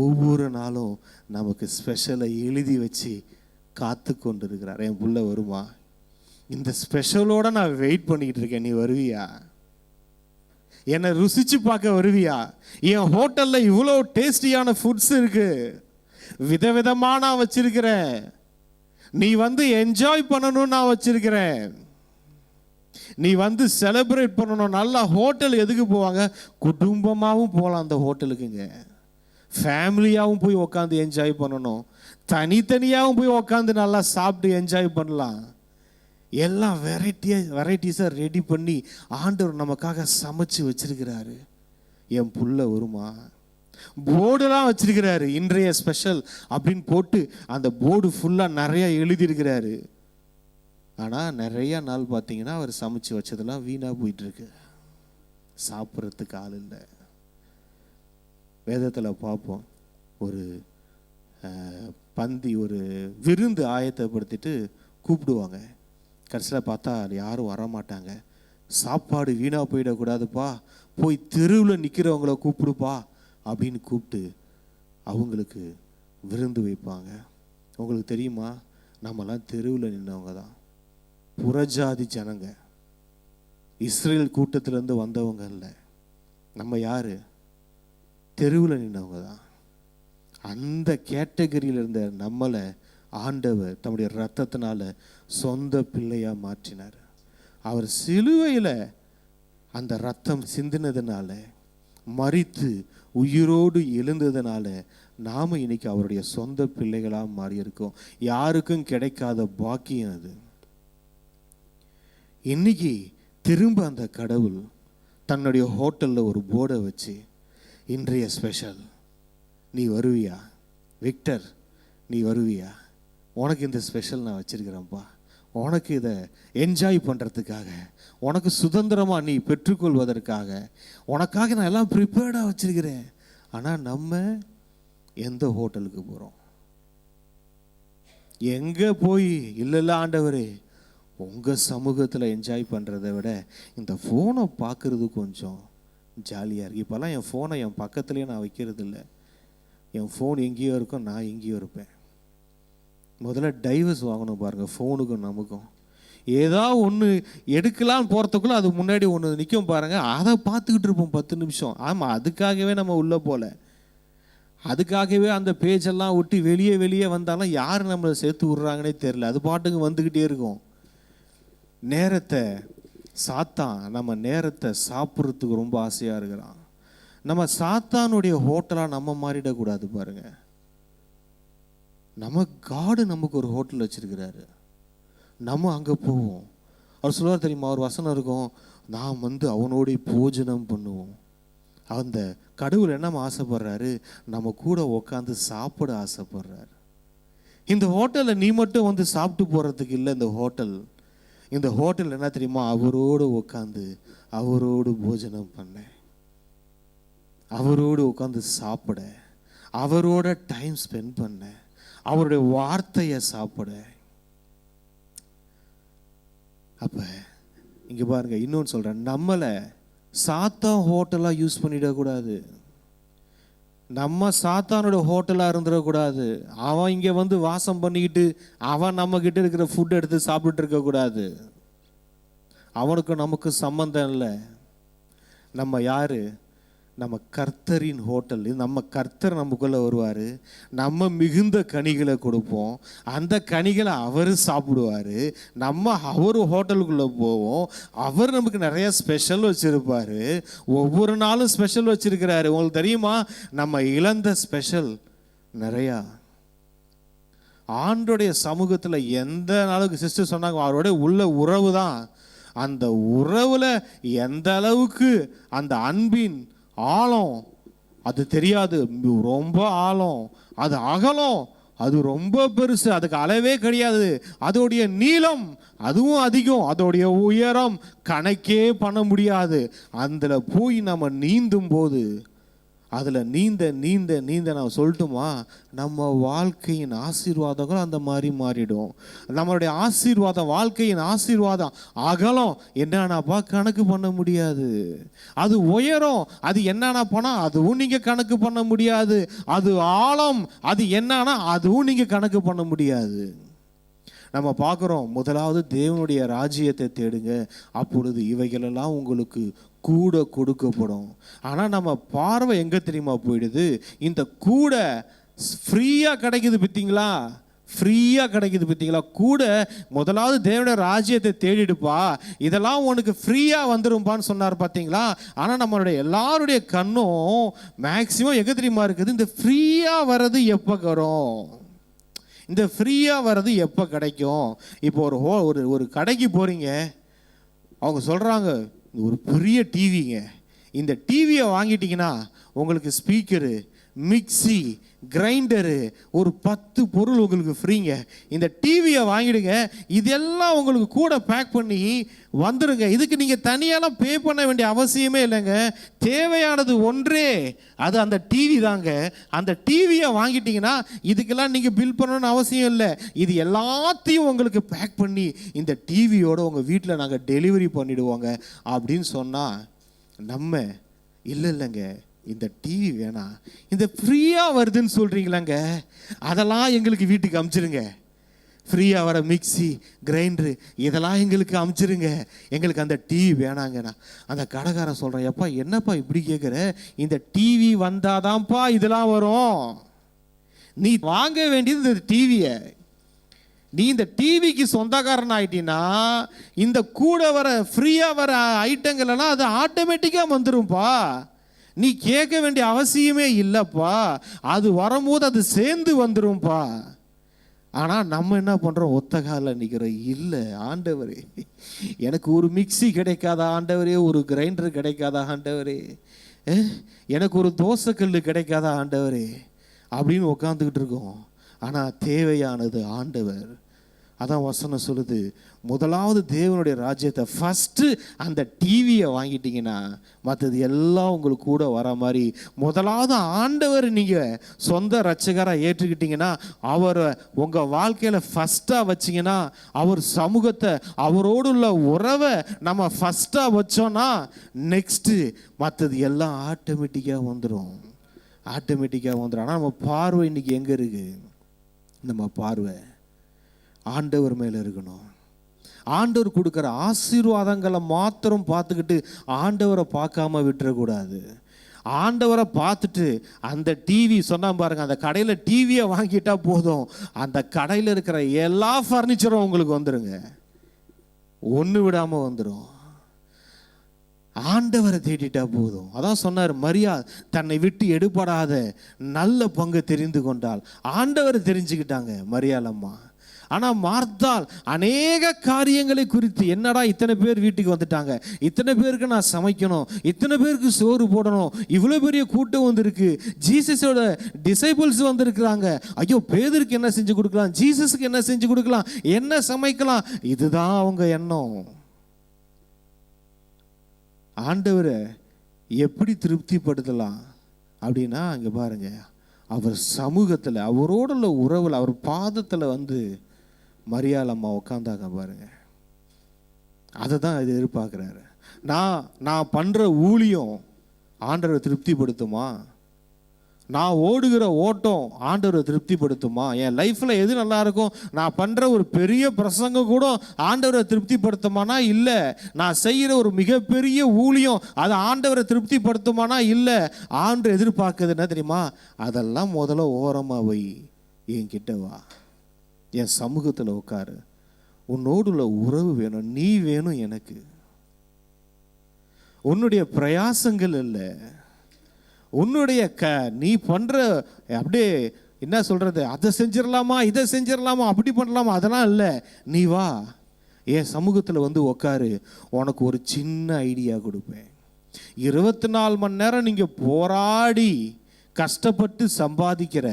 ஒவ்வொரு நாளும் நமக்கு ஸ்பெஷலை எழுதி வச்சு காத்து கொண்டு இருக்கிறார். என் புள்ள வருமா? இந்த ஸ்பெஷலோட நான் வெயிட் பண்ணிக்கிட்டு இருக்கேன். நீ வருவியா? என்னை ருசிச்சு பார்க்க வருவியா? என் ஹோட்டலில் இவ்வளோ டேஸ்டியான ஃபுட்ஸ் இருக்கு, விதவிதமாக நான் வச்சிருக்கிறேன். நீ வந்து என்ஜாய் பண்ணணும்னு நான் வச்சிருக்கிறேன். நீ வந்து செலிப்ரேட் பண்ணணும். நல்லா ஹோட்டல் எதுக்கு போவாங்க? குடும்பமாகவும் போகலாம் அந்த ஹோட்டலுக்குங்க. ஃபேமிலியாகவும் போய் உக்காந்து என்ஜாய் பண்ணணும். தனித்தனியாகவும் போய் உக்காந்து நல்லா சாப்பிட்டு என்ஜாய் பண்ணலாம். எல்லாம் வெரைட்டிஸாக ரெடி பண்ணி ஆண்டவர் நமக்காக சமைச்சு வச்சிருக்கிறாரு. என் புள்ள வருமா? போர்டெல்லாம் வச்சிருக்கிறாரு, இன்றைய ஸ்பெஷல் அப்படின்னு போட்டு அந்த போர்டு ஃபுல்லாக நிறையா எழுதியிருக்கிறாரு. ஆனால் நிறையா நாள் பார்த்தீங்கன்னா அவர் சமைச்சு வச்சதெல்லாம் வீணாக போயிட்டுருக்கு, சாப்பிட்றதுக்கு ஆள் இல்லை. வேதத்தில் பார்ப்போம், ஒரு பந்தி, ஒரு விருந்து ஆயத்தப்படுத்திட்டு கூப்பிடுவாங்க. கடைசியில் பார்த்தா யாரும் வரமாட்டாங்க. சாப்பாடு வீணாக போயிடக்கூடாதுப்பா, போய் தெருவில் நிற்கிறவங்கள கூப்பிடுப்பா அப்படின்னு கூப்பிட்டு அவங்களுக்கு விருந்து வைப்பாங்க. உங்களுக்கு தெரியுமா, நம்மலாம் தெருவில் நின்றவங்க தான். புறஜாதி ஜனங்க, இஸ்ரேல் கூட்டத்திலேருந்து வந்தவங்க இல்லை. நம்ம யார்? தெருவில் நின்றவங்க தான். அந்த கேட்டகரியில் இருந்த நம்மளை ஆண்டவர் தம்முடைய இரத்தத்தினால சொந்த பிள்ளையாக மாற்றினார். அவர் சிலுவையில் அந்த ரத்தம் சிந்தினதுனால, மரித்து உயிரோடு எழுந்ததுனால நாம் இன்னைக்கு அவருடைய சொந்த பிள்ளைகளாக மாறி இருக்கோம். யாருக்கும் கிடைக்காத பாக்கியம் அது. இன்னைக்கு திரும்ப அந்த கடவுள் தன்னுடைய ஹோட்டலில் ஒரு போர்டை வச்சு, இன்றைய ஸ்பெஷல், நீ வருவியா? விக்டர், நீ வருவியா? உனக்கு இந்த ஸ்பெஷல் நான் வச்சிருக்கிறேன்ப்பா, உனக்கு இதை என்ஜாய் பண்ணுறதுக்காக, உனக்கு சுதந்திரமாக நீ பெற்றுக்கொள்வதற்காக, உனக்காக நான் எல்லாம் ப்ரிப்பேர்டாக வச்சிருக்கிறேன். ஆனால் நம்ம எந்த ஹோட்டலுக்கு போகிறோம்? எங்கே போய் இல்லை ஆண்டவரே உங்கள் சமூகத்தில் என்ஜாய் பண்ணுறதை விட இந்த ஃபோனை பார்க்குறது கொஞ்சம் ஜாலியாக இருக்குது. இப்போல்லாம் என் ஃபோனை என் பக்கத்துலேயே நான் வைக்கிறது இல்லை. என் ஃபோன் எங்கேயோ இருக்கும், நான் எங்கேயோ இருப்பேன். முதல்ல டைவர்ஸ் வாங்கணும் பாருங்கள், ஃபோனுக்கும் நமக்கும். ஏதாவது ஒன்று எடுக்கலான்னு போகிறதுக்குள்ளே அது முன்னாடி ஒன்று நிற்கும் பாருங்கள், அதை பார்த்துக்கிட்டு இருப்போம் 10 நிமிஷம். ஆமாம், அதுக்காகவே நம்ம உள்ளே போகல, அதுக்காகவே அந்த பேஜெல்லாம் விட்டு வெளியே வந்தாலும் யார் நம்மளை சேர்த்து விட்றாங்கன்னே தெரில, அது பாட்டுக்கு வந்துக்கிட்டே இருக்கும். நேரத்தை சாத்தான் நம்ம நேரத்தை சாப்பிட்றதுக்கு ரொம்ப ஆசையாக இருக்கிறான். நம்ம சாத்தானுடைய ஹோட்டலாக நம்ம மாறிடக்கூடாது பாருங்க. நம்ம காடு நமக்கு ஒரு ஹோட்டல் வச்சிருக்கிறாரு, நம்ம அங்கே போவோம். அவர் சொல்லுவார் தெரியுமா, ஒரு வசனம் இருக்கும், நாம் அவனோடைய போஜனம் பண்ணுவோம். அந்த கடவுள் என்ன ஆசைப்படுறாரு, நம்ம கூட உட்காந்து சாப்பிட ஆசைப்படுறாரு. இந்த ஹோட்டலில் நீ மட்டும் சாப்பிட்டு போகிறதுக்கு இல்லை. இந்த ஹோட்டல் என்ன தெரியுமா, அவரோடு உட்காந்து அவரோடு போஜனம் பண்ண, அவரோடு உட்காந்து சாப்பிட, அவரோட டைம் ஸ்பெண்ட் பண்ண, அவருடைய வார்த்தையை சாப்பிட. அப்ப இங்க பாருங்க, இன்னொன்று சொல்றேன், நம்மளை சாத்தான் ஹோட்டலாக யூஸ் பண்ணிடக்கூடாது. நம்ம சாத்தானோட ஹோட்டலாக இருந்துடக்கூடாது. அவன் இங்கே வாசம் பண்ணிக்கிட்டு அவன் நம்மக்கிட்ட இருக்கிற ஃபுட் எடுத்து சாப்பிட்டுட்டு இருக்கக்கூடாது. அவனுக்கு நமக்கு சம்மந்தம் இல்லை. நம்ம யாரு? நம்ம கர்த்தரின் ஹோட்டல். நம்ம கர்த்தர் நமக்குள்ளே வருவார், நம்ம மிகுந்த கனிகளை கொடுப்போம், அந்த கனிகளை அவர் சாப்பிடுவார். நம்ம அவர் ஹோட்டலுக்குள்ளே போவோம், அவர் நமக்கு நிறைய ஸ்பெஷல் வச்சுருப்பார். ஒவ்வொரு நாளும் ஸ்பெஷல் வச்சுருக்கிறாரு. உங்களுக்கு தெரியுமா, நம்ம இழந்த ஸ்பெஷல் நிறையா. ஆண்டோடைய சமூகத்தில் எந்த நாளுக்கு சிஸ்டர் சொன்னாங்க, அவருடைய உள்ள உறவு தான். அந்த உறவில் எந்த அளவுக்கு அந்த அன்பின் ஆழம் அது தெரியாது. ரொம்ப ஆழம், அது அகலம், அது ரொம்ப பெருசு, அதுக்கு அளவே கிடையாது. அதோடைய நீளம் அதுவும் அதிகம், அதோடைய உயரம் கணக்கே பண்ண முடியாது. அதில் போய் நம்ம நீந்தும் போது, அதில் நீந்த நீந்த நீந்த நான் சொல்லட்டுமா, நம்ம வாழ்க்கையின் ஆசீர்வாதங்கள் அந்த மாதிரி மாறிடும். நம்மளுடைய ஆசீர்வாதம், வாழ்க்கையின் ஆசீர்வாதம் அகலம் என்னன்னாப்பா கணக்கு பண்ண முடியாது. அது உயரம், அது என்னன்னா போனால் அதுவும் நீங்கள் கணக்கு பண்ண முடியாது. அது ஆழம், அது என்னன்னா அதுவும் நீங்கள் கணக்கு பண்ண முடியாது. நம்ம பார்க்குறோம், முதலாவது தேவனுடைய ராஜ்யத்தை தேடுங்க, அப்பொழுது இவைகளெல்லாம் உங்களுக்கு கூட கொடுக்கப்படும். ஆனால் நம்ம பார்வை எங்கே தெரியுமா போயிடுது, இந்த கூட ஃப்ரீயாக கிடைக்குது பார்த்தீங்களா, ஃப்ரீயாக கிடைக்குது பார்த்தீங்களா. கூட முதலாவது தேவனுடைய ராஜ்யத்தை தேடிடுப்பா, இதெல்லாம் உனக்கு ஃப்ரீயாக வந்துரும்பான்னு சொன்னார் பார்த்தீங்களா. ஆனால் நம்மளுடைய எல்லாருடைய கண்ணும் மேக்சிமம் எங்கே தெரியுமா இருக்குது, இந்த ஃப்ரீயாக வர்றது எப்போ வரும், இந்த ஃப்ரீயாக வர்றது எப்போ கிடைக்கும். இப்போ ஒரு கடைக்கு போகிறீங்க, அவங்க சொல்கிறாங்க ஒரு பெரிய டிவிங்க, இந்த டிவியை வாங்கிட்டீங்கன்னா உங்களுக்கு ஸ்பீக்கரு, மிக்சி, கிரைண்டரு, ஒரு 10 பொருள் உங்களுக்கு ஃப்ரீங்க. இந்த டிவியை வாங்கிடுங்க, இதெல்லாம் உங்களுக்கு கூட பேக் பண்ணி வந்துடுங்க. இதுக்கு நீங்கள் தனியாலாம் பே பண்ண வேண்டிய அவசியமே இல்லைங்க. தேவையானது ஒன்றே, அது அந்த டிவி தாங்க. அந்த டிவியை வாங்கிட்டீங்கன்னா இதுக்கெல்லாம் நீங்கள் பில் பண்ணணும்னு அவசியம் இல்லை. இது எல்லாத்தையும் உங்களுக்கு பேக் பண்ணி இந்த டிவியோட உங்கள் வீட்டில் நாங்கள் டெலிவரி பண்ணிவிடுவோங்க அப்படின்னு சொன்னால், நம்ம இல்லைங்க இந்த டிவி வேணாம், இந்த ஃப்ரீயாக வருதுன்னு சொல்கிறீங்களாங்க, அதெல்லாம் எங்களுக்கு வீட்டுக்கு அமுச்சிருங்க. ஃப்ரீயாக வர மிக்சி, கிரைண்டரு இதெல்லாம் எங்களுக்கு அமுச்சிருங்க, எங்களுக்கு அந்த டிவி வேணாங்கண்ணா. அந்த கடைக்காரன் சொல்கிறேன், எப்பா என்னப்பா இப்படி கேட்குற, இந்த டிவி வந்தாதான்ப்பா இதெல்லாம் வரும், நீ வாங்க வேண்டியது இந்த டிவியை. நீ இந்த டிவிக்கு சொந்தக்காரன் ஆகிட்டீன்னா இந்த கூட வர ஃப்ரீயாக வர ஐட்டங்கள் எல்லாம் அது ஆட்டோமேட்டிக்காக வந்துடும்பா. நீ கேட்க வேண்டிய அவசியமே இல்லைப்பா, அது வரும்போது அது சேர்ந்து வந்துடும்பா. ஆனால் நம்ம என்ன பண்ணுறோம், ஒத்த காலில் நிற்கிறோம். இல்லை ஆண்டவரே, எனக்கு ஒரு மிக்சி கிடைக்காதா ஆண்டவரே, ஒரு கிரைண்டர் கிடைக்காதா ஆண்டவரே, எனக்கு ஒரு தோசைக்கல் கிடைக்காதா ஆண்டவரே அப்படின்னு உட்காந்துக்கிட்டு இருக்கோம். ஆனால் தேவையானது ஆண்டவர். அதான் வசனம் சொல்லுது, முதலாவது தேவனுடைய ராஜ்யத்தை ஃபஸ்ட்டு அந்த டிவியை வாங்கிட்டீங்கன்னா மற்றது எல்லாம் உங்களுக்கு கூட வர மாதிரி, முதலாவது ஆண்டவர் நீங்கள் சொந்த ரட்சகராக ஏற்றுக்கிட்டீங்கன்னா, அவரை உங்கள் வாழ்க்கையில் ஃபஸ்ட்டாக வச்சிங்கன்னா, அவர் சமூகத்தை, அவரோடு உள்ள உறவை நம்ம ஃபஸ்ட்டாக வச்சோன்னா நெக்ஸ்ட்டு மற்றது எல்லாம் ஆட்டோமேட்டிக்காக வந்துடும். ஆனால் நம்ம பார்வை இன்றைக்கி எங்கே இருக்குது? நம்ம பார்வை ஆண்டவர் மேலே இருக்கணும். ஆண்டவர் கொடுக்குற ஆசீர்வாதங்களை மாத்திரம் பார்த்துக்கிட்டு ஆண்டவரை பார்க்காம விட்டுறக்கூடாது. ஆண்டவரை பார்த்துட்டு அந்த டிவி சொன்னா பாருங்க, அந்த கடையில் டிவியை வாங்கிட்டா போதும், அந்த கடையில் இருக்கிற எல்லா ஃபர்னிச்சரும் உங்களுக்கு வந்துடுங்க, ஒன்று விடாமல் வந்துடும். ஆண்டவரை தேடிட்டா போதும். அதான் சொன்னார், மரியா தன்னை விட்டு எடுபடாத நல்ல பங்கு தெரிந்து கொண்டால். ஆண்டவரை தெரிஞ்சுக்கிட்டாங்க மரியாளம்மா. ஆனால் மார்த்தாள் அநேக காரியங்களை குறித்து, என்னடா இத்தனை பேர் வீட்டுக்கு வந்துட்டாங்க, இத்தனை பேருக்கு நான் சமைக்கணும், இத்தனை பேருக்கு சோறு போடணும், இவ்வளோ பெரிய கூட்டம் வந்திருக்கு, ஜீசஸோட டிசைபிள்ஸ் வந்திருக்கிறாங்க, ஐயோ பேதருக்கு என்ன செஞ்சு கொடுக்கலாம், ஜீசஸுக்கு என்ன செஞ்சு கொடுக்கலாம், என்ன சமைக்கலாம், இதுதான் அவங்க எண்ணம். ஆண்டவரை எப்படி திருப்திப்படுத்தலாம் அப்படின்னா, அங்கே பாருங்க, அவர் சமூகத்தில், அவரோட உள்ள உறவில், அவர் பாதத்தில் வந்து மரியாளம்மா உட்காந்தாங்க பாருங்க. அதை தான் இது எதிர்பார்க்குறாரு. நான் பண்ணுற ஊழியம் ஆண்டவரை திருப்திப்படுத்துமா? நான் ஓடுகிற ஓட்டம் ஆண்டவரை திருப்திப்படுத்துமா? என் லைஃப்பில் எது நல்லா இருக்கும்? நான் பண்ணுற ஒரு பெரிய பிரசங்கம் கூட ஆண்டவரை திருப்திப்படுத்துமானா இல்லை. நான் செய்கிற ஒரு மிகப்பெரிய ஊழியம் அது ஆண்டவரை திருப்திப்படுத்துமானா இல்லை. ஆண்டவர் எதிர்பார்க்குறது என்ன தெரியுமா? அதெல்லாம் முதல்ல ஓரமாக வை, என்கிட்ட வா, என் சமூகத்தில் உட்காரு, உன்னோடு உள்ள உறவு வேணும், நீ வேணும் எனக்கு. உன்னுடைய பிரயாசங்கள் இல்லை, உன்னுடைய நீ பண்ணுற அப்படியே என்ன சொல்கிறது, அதை செஞ்சிடலாமா இதை செஞ்சிடலாமா அப்படி பண்ணலாமா, அதெல்லாம் இல்லை. நீ வா, என் சமூகத்தில் வந்து உக்காரு, உனக்கு ஒரு சின்ன ஐடியா கொடுப்பேன். 24 மணி நேரம் நீங்கள் போராடி கஷ்டப்பட்டு சம்பாதிக்கிற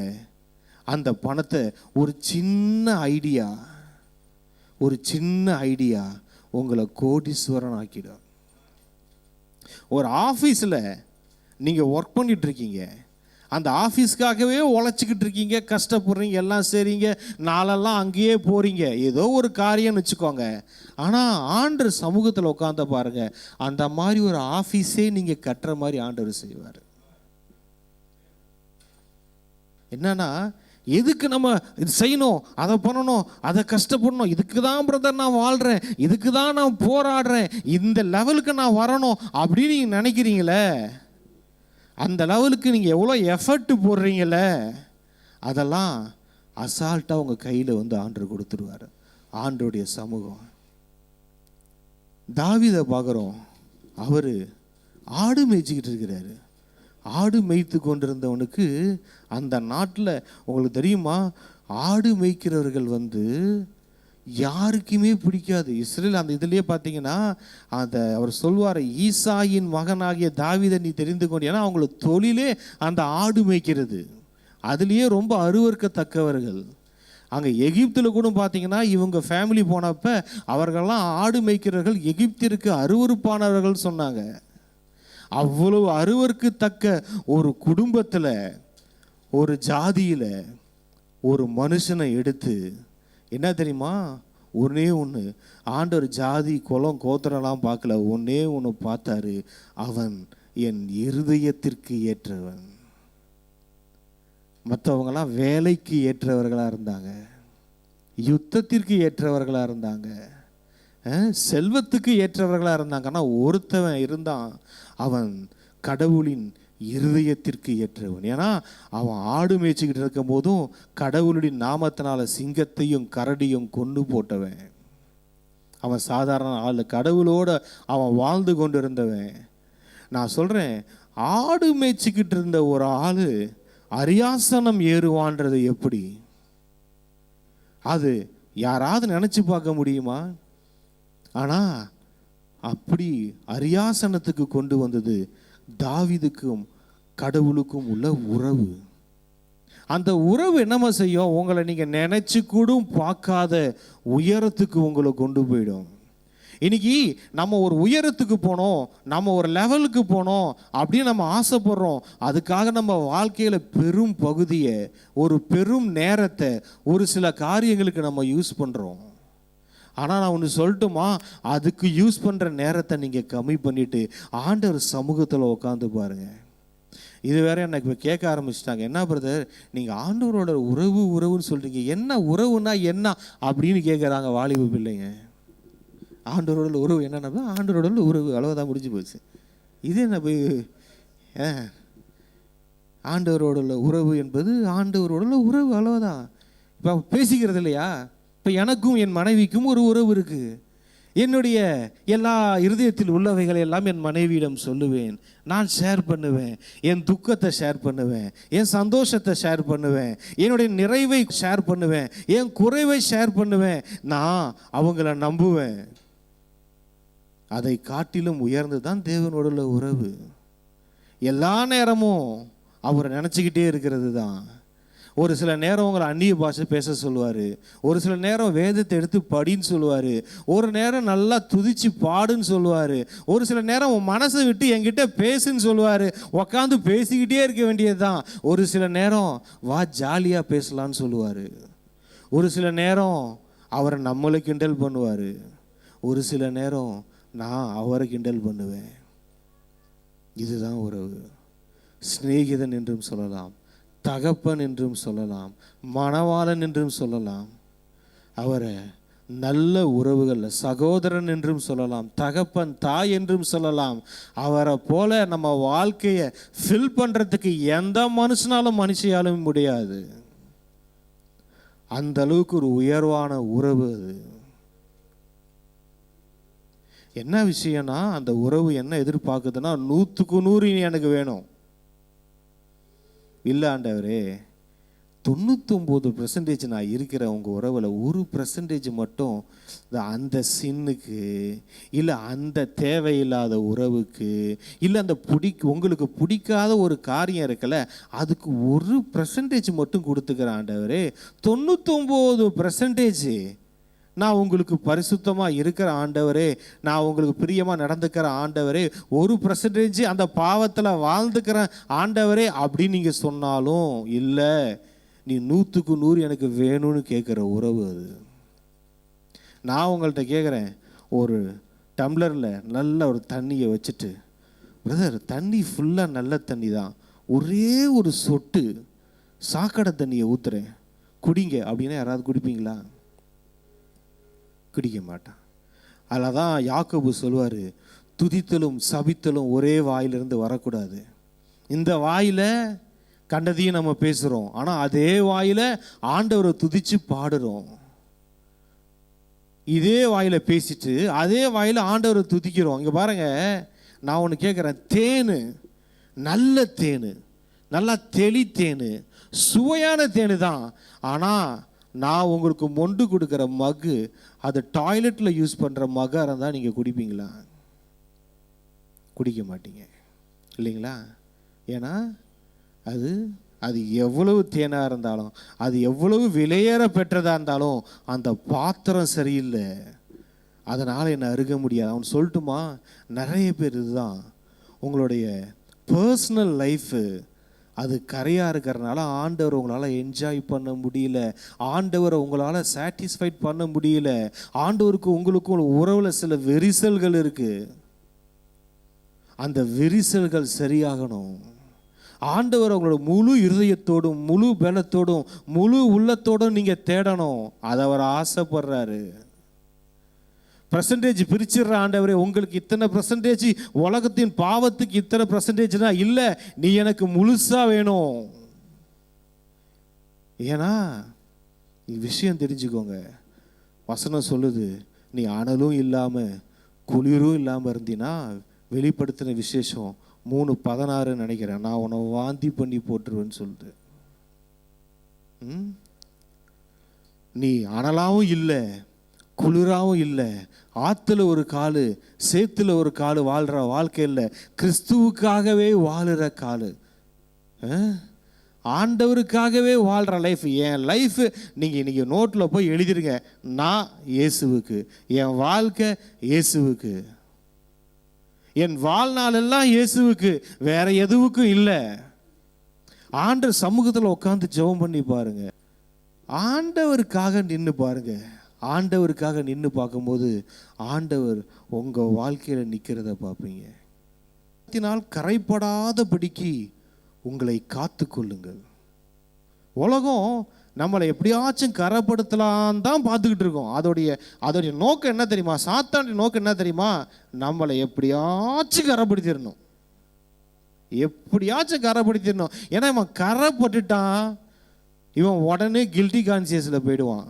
அந்த பணத்தை ஒரு சின்ன ஐடியா உங்களை கோடீஸ்வரன் ஆக்கிடும். ஒரு ஆஃபீஸில் நீங்கள் ஒர்க் பண்ணிகிட்ருக்கீங்க, அந்த ஆஃபீஸ்க்காகவே உழைச்சிக்கிட்டு இருக்கீங்க, கஷ்டப்படுறீங்க, எல்லாம் செய்றீங்க, நாளெல்லாம் அங்கேயே போகிறீங்க, ஏதோ ஒரு காரியம்னு வச்சுக்கோங்க. ஆனால் ஆண்டவர் சமூகத்தில் உட்காந்த பாருங்க, அந்த மாதிரி ஒரு ஆஃபீஸே நீங்கள் கட்டுற மாதிரி ஆண்டவர் செய்வார். என்னன்னா, எதுக்கு நம்ம இது செய்யணும், அதை பண்ணணும், அதை கஷ்டப்படணும், இதுக்கு தான் பிரதர் நான் வாழ்கிறேன், இதுக்கு தான் நான் போராடுறேன், இந்த லெவலுக்கு நான் வரணும் அப்படின்னு நீங்கள் நினைக்கிறீங்களே, அந்த லெவலுக்கு நீங்கள் எவ்வளோ எஃபர்ட் போடுறீங்களே, அதெல்லாம் அசால்ட்டாக உங்கள் கையில் வந்து ஆண்டவர் கொடுத்துருவார். ஆண்டருடைய சமூகம். தாவீதை பார்க்குறோம், அவர் ஆடு மேய்ச்சிக்கிட்டு இருக்கிறாரு. ஆடு மேய்த்து கொண்டிருந்தவனுக்கு அந்த நாட்டில் உங்களுக்கு தெரியுமா, ஆடு மேய்க்கிறவர்கள் வந்து யாருக்குமே பிடிக்காது. இஸ்ரேல் அந்த இதுலேயே பார்த்தீங்கன்னா அவர் சொல்வார், ஈசாயின் மகனாகிய தாவீதை நீ தெரிந்து கொண்டு. ஏன்னா அவங்கள தொழிலே அந்த ஆடு மேய்க்கிறது, அதுலேயே ரொம்ப அருவருக்கத்தக்கவர்கள். அங்கே எகிப்தில் கூட பார்த்தீங்கன்னா இவங்க ஃபேமிலி போனப்போ அவர்கள்லாம் ஆடு மேய்க்கிறவர்கள் எகிப்திற்கு அருவருப்பானவர்கள் சொன்னாங்க. அவ்வளவு அருவருக்கத்தக்க ஒரு குடும்பத்தில், ஒரு ஜாதியில் ஒரு மனுஷனை எடுத்து, என்ன தெரியுமா, ஒன்றே ஒன்று, ஆண்டவர் ஜாதி குலம் கோத்திரம்லாம் பார்க்கல, ஒன்றே ஒன்று பார்த்தாரு, அவன் என் இருதயத்திற்கு ஏற்றவன். மற்றவங்களாம் வேலைக்கு ஏற்றவர்களாக இருந்தாங்க, யுத்தத்திற்கு ஏற்றவர்களாக இருந்தாங்க, செல்வத்துக்கு ஏற்றவர்களாக இருந்தாங்க. ஆனால் ஒருத்தவன் இருந்தான், அவன் கடவுளின் இருதயத்திற்கு ஏற்றவன். ஏன்னா அவன் ஆடு மேய்ச்சிக்கிட்டு இருக்கும் போதும் கடவுளுடைய நாமத்தினால சிங்கத்தையும் கரடியும் கொண்டு போட்டவன். அவன் சாதாரண ஆள், கடவுளோட அவன் வாழ்ந்து கொண்டு இருந்தவன். நான் சொல்கிறேன், ஆடு மேய்ச்சிக்கிட்டு இருந்த ஒரு ஆள் அரியாசனம் ஏறுவான்றது எப்படி? அது யாராவது நினச்சி பார்க்க முடியுமா? ஆனால் அப்படி அரியாசனத்துக்கு கொண்டு வந்தது தாவீதுக்கும் கடவுளுக்கும் உள்ள உறவு. அந்த உறவு என்னமா செய்யும்? உங்களை நீங்கள் நினச்சி கூட பார்க்காத உயரத்துக்கு உங்களை கொண்டு போயிடும். இன்னைக்கு நம்ம ஒரு உயரத்துக்கு போனோம், நம்ம ஒரு லெவலுக்கு போனோம் அப்படின்னு நம்ம ஆசைப்படுறோம். அதுக்காக நம்ம வாழ்க்கையில் பெரும் பகுதியை, ஒரு பெரும் நேரத்தை ஒரு சில காரியங்களுக்கு நம்ம யூஸ் பண்ணுறோம். ஆனால் நான் ஒன்று சொல்லட்டுமா, அதுக்கு யூஸ் பண்ணுற நேரத்தை நீங்கள் கம்மி பண்ணிவிட்டு ஆண்டவர் சமூகத்தில் உட்காந்து பாருங்கள். இது வேற எனக்கு இப்போ கேட்க ஆரம்பிச்சிட்டாங்க, என்ன பிரதர் நீங்கள் ஆண்டவரோட உறவுன்னு சொல்கிறீங்க, என்ன உறவுனா என்ன அப்படின்னு கேட்குறாங்க வாலிப பிள்ளைங்க. ஆண்டவரோட உறவு என்னன்னா ஆண்டவரோட உறவு, அளவுதான் முடிஞ்சு போச்சு. இது என்ன போய் ஆண்டவரோட உறவு என்பது ஆண்டவரோட உறவு, அளவுதான். இப்போ பேசிக்கிறது இல்லையா? இப்போ எனக்கும் என் மனைவிக்கும் ஒரு உறவு இருக்குது. என்னுடைய எல்லா இருதயத்தில் உள்ளவைகளை எல்லாம் என் மனைவியிடம் சொல்லுவேன், நான் ஷேர் பண்ணுவேன், என் துக்கத்தை ஷேர் பண்ணுவேன், என் சந்தோஷத்தை ஷேர் பண்ணுவேன், என்னுடைய நிறைவை ஷேர் பண்ணுவேன், என் குறைவை ஷேர் பண்ணுவேன். நான் அவங்கள நம்புவேன். அதை காட்டிலும் உயர்ந்து தான் தேவனோட உறவு. எல்லா நேரமும் அவரை நினச்சிக்கிட்டே இருக்கிறது தான். ஒரு சில நேரம் உங்களை அந்நிய பாஷை பேச சொல்லுவார், ஒரு சில நேரம் வேதத்தை எடுத்து படின்னு சொல்லுவார், ஒரு நேரம் நல்லா துதிச்சு பாடுன்னு சொல்லுவார், ஒரு சில நேரம் உன் மனசை விட்டு என்கிட்ட பேசுன்னு சொல்லுவார், உக்காந்து பேசிக்கிட்டே இருக்க வேண்டியது தான். ஒரு சில நேரம் வா ஜாலியாக பேசலான்னு சொல்லுவார், ஒரு சில நேரம் அவரை நம்மளை கிண்டல் பண்ணுவார், ஒரு சில நேரம் நான் அவரை கிண்டல் பண்ணுவேன். இதுதான் உறவு. சிநேகிதன் என்றும் சொல்லலாம், தகப்பன் என்றும் சொல்லலாம், மணவாளன் என்றும் சொல்லலாம், அவரை நல்ல உறவுகள் சகோதரன் என்றும் சொல்லலாம், தகப்பன் தாய் என்றும் சொல்லலாம். அவரை போல நம்ம வாழ்க்கையை ஃபில் பண்ணுறதுக்கு எந்த மனுஷனாலும் மனுஷியாலும் முடியாது. அந்த அளவுக்கு ஒரு உயர்வான உறவு அது. என்ன விஷயம்னா, அந்த உறவு என்ன எதிர்பார்க்குதுன்னா 100க்கு 100 எனக்கு வேணும். இல்லை ஆண்டவரே, 99% நான் இருக்கிற உங்கள் உறவில் 1% மட்டும் அந்த சின்னுக்கு, இல்லை அந்த தேவையில்லாத உறவுக்கு, இல்லை அந்த உங்களுக்கு பிடிக்காத ஒரு காரியம் இருக்குல்ல, அதுக்கு 1% மட்டும் கொடுத்துக்கிறேன் ஆண்டவரே. 99% நான் உங்களுக்கு பரிசுத்தமாக இருக்கிற ஆண்டவரே, நான் உங்களுக்கு பிரியமாக நடந்துக்கிற ஆண்டவரே, 1% அந்த பாவத்தில் வாழ்ந்துக்கிறேன் ஆண்டவரே அப்படின்னு நீங்கள் சொன்னாலும், இல்லை நீ 100க்கு 100 எனக்கு வேணும்னு கேட்குற உறவு அது. நான் உங்கள்கிட்ட கேட்குறேன், ஒரு டம்ளரில் நல்ல ஒரு தண்ணியை வச்சுட்டு, பிரதர் தண்ணி ஃபுல்லாக நல்ல தண்ணி தான், ஒரே ஒரு சொட்டு சாக்கடை தண்ணியை ஊற்றுறேன் குடிங்க அப்படின்னா யாராவது குடிப்பீங்களா? குடிக்க மாட்டான். அதில் தான் யாக்கோபு சொல்வார், துதித்தலும் சபித்தலும் ஒரே வாயிலிருந்து வரக்கூடாது. இந்த வாயில் கண்டதையும் நம்ம பேசுகிறோம், ஆனால் அதே வாயில் ஆண்டவரை துதித்து பாடுறோம். இதே வாயில் பேசிட்டு அதே வாயில் ஆண்டவரை துதிக்கிறோம். இங்கே பாருங்க, நான் ஒன்று கேட்குறேன், தேன், நல்ல தேன், நல்லா தெளித்தேன், சுவையான தேன் தான், ஆனால் நான் உங்களுக்கு மொண்டு கொடுக்குற மகு, அது டாய்லெட்டில் யூஸ் பண்ணுற மகாக இருந்தால் நீங்கள் குடிப்பீங்களா? குடிக்க மாட்டீங்க இல்லைங்களா? ஏன்னா அது எவ்வளவு தேனாக இருந்தாலும், அது எவ்வளவு விலையேற பெற்றதாக இருந்தாலும் அந்த பாத்திரம் சரியில்லை, அதனால் என்னை அருக முடியாது. அவன் சொல்லட்டுமா, நிறைய பேர் இதுதான், உங்களுடைய பர்சனல் லைஃபு அது கரையாக இருக்கிறதுனால ஆண்டவர் உங்களால் என்ஜாய் பண்ண முடியல, ஆண்டவரை உங்களால் சாட்டிஸ்ஃபைட் பண்ண முடியல, ஆண்டவருக்கு உங்களுக்கும் உறவில் சில விரிசல்கள் இருக்குது. அந்த விரிசல்கள் சரியாகணும். ஆண்டவர் உங்களோட முழு இருதயத்தோடும் முழு பலத்தோடும் முழு உள்ளத்தோடும் நீங்கள் தேடணும். அதை அவர் ஆசைப்படுறாரு. % பிரிச்சிடுற ஆண்டவரே, உங்களுக்கு இத்தனை %, உலகத்தின் பாவத்துக்கு இத்தனை %, இல்லை, நீ எனக்கு முழுசா வேணும். ஏன்னா விஷயம் தெரிஞ்சுக்கோங்க, வசனம் சொல்லுது, நீ அனலும் இல்லாமல் குளிரும் இல்லாமல் இருந்தினா, வெளிப்படுத்தின விசேஷம் 3:16 நினைக்கிறேன், நான் உன்னை வாந்தி பண்ணி போட்டுருவேன்னு சொல்லுது. நீ அனலாவும் இல்லை குளிராகவும் இல்லை, ஆற்றுல ஒரு காலு சேத்துல ஒரு காலு வாழ்கிற வாழ்க்கை இல்லை, கிறிஸ்துவுக்காகவே வாழுற காலு. ஆண்டவருக்காகவே வாழ்கிற லைஃப். என் லைஃப் நீங்கள் இன்றைக்கி நோட்டில் போய் எழுதிருங்க, நான் இயேசுவுக்கு, என் வாழ்க்கை இயேசுவுக்கு, என் வாழ்நாளெல்லாம் இயேசுவுக்கு, வேற எதுவுக்கும் இல்லை. ஆண்டவர் சமூகத்தில் உட்காந்து ஜெபம் பண்ணி பாருங்க, ஆண்டவருக்காக நின்று பாருங்க. ஆண்டவருக்காக நின்று பார்க்கும்போது ஆண்டவர் உங்கள் வாழ்க்கையில் நிற்கிறத பார்ப்பீங்க. கரைப்படாதபடிக்கு உங்களை காத்து கொள்ளுங்கள். உலகம் நம்மளை எப்படியாச்சும் கரைப்படுத்தலாம் தான் பார்த்துக்கிட்டு இருக்கோம். அதோடைய நோக்கம் என்ன தெரியுமா? சாத்தானுடைய நோக்கம் என்ன தெரியுமா? நம்மளை எப்படியாச்சும் கரைப்படுத்திடணும், எப்படியாச்சும் கரைப்படுத்திடணும். ஏன்னா இவன் கரைப்பட்டுட்டான், இவன் உடனே கில்ட்டி கான்சியஸில் போயிடுவான்.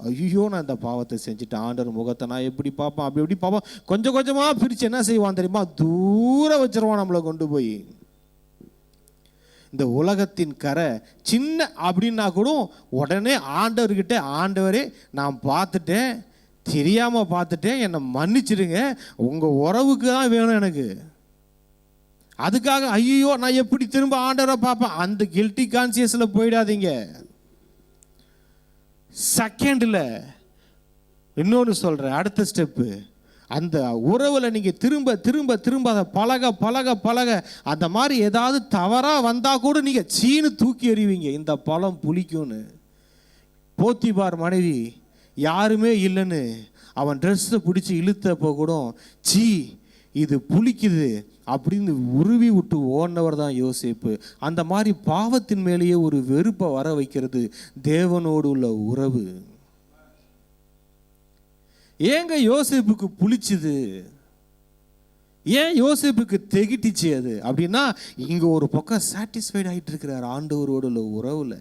ஐயோ, நான் இந்த பாவத்தை செஞ்சுட்டேன், ஆண்டவர் முகத்தை நான் எப்படி பார்ப்பேன், அப்படி எப்படி பார்ப்பேன். கொஞ்சம் கொஞ்சமாக பிரித்து என்ன செய்வான் தெரியுமா? தூரம் வச்சிருவான் நம்மளை கொண்டு போய். இந்த உலகத்தின் கரை சின்ன அப்படின்னா கூட உடனே ஆண்டவர்கிட்ட, ஆண்டவரே நான் பார்த்துட்டேன், தெரியாமல் பார்த்துட்டேன், என்னை மன்னிச்சிடுங்க, உங்கள் உறவுக்கு தான் வேணும் எனக்கு. அதுக்காக ஐயோ நான் எப்படி திரும்ப ஆண்டவரை பார்ப்பேன், அந்த கில்ட்டி கான்சியஸில் போயிடாதீங்க. செகண்டில் இன்னொன்று சொல்கிறேன், அடுத்த ஸ்டெப்பு, அந்த உறவில் நீங்கள் திரும்ப திரும்ப திரும்ப அதை பழக பழக பழக அந்த மாதிரி ஏதாவது தவறாக வந்தால் கூட நீங்கள் சீனு தூக்கி எறிவீங்க, இந்த பழம் புளிக்கும்னு. போத்திபார் மனைவி யாருமே இல்லைன்னு அவன் ட்ரெஸ்ஸை பிடிச்சி இழுத்தப்போ கூட சீ இது புளிக்குது அப்படின்னு உருவி விட்டு ஓடினவர் தான் யோசேப்பு. அந்த மாதிரி பாவத்தின் மேலேயே ஒரு வெறுப்பை வர வைக்கிறது தேவனோடு உள்ள உறவு. ஏங்க யோசேப்புக்கு புளிச்சுது, ஏன் யோசேப்புக்கு திகிட்டிச்சு அது அப்படின்னா, இங்கே ஒரு பக்கம் சாட்டிஸ்ஃபைட் ஆகிட்டு இருக்கிறார் ஆண்டவரோடு உள்ள உறவுல.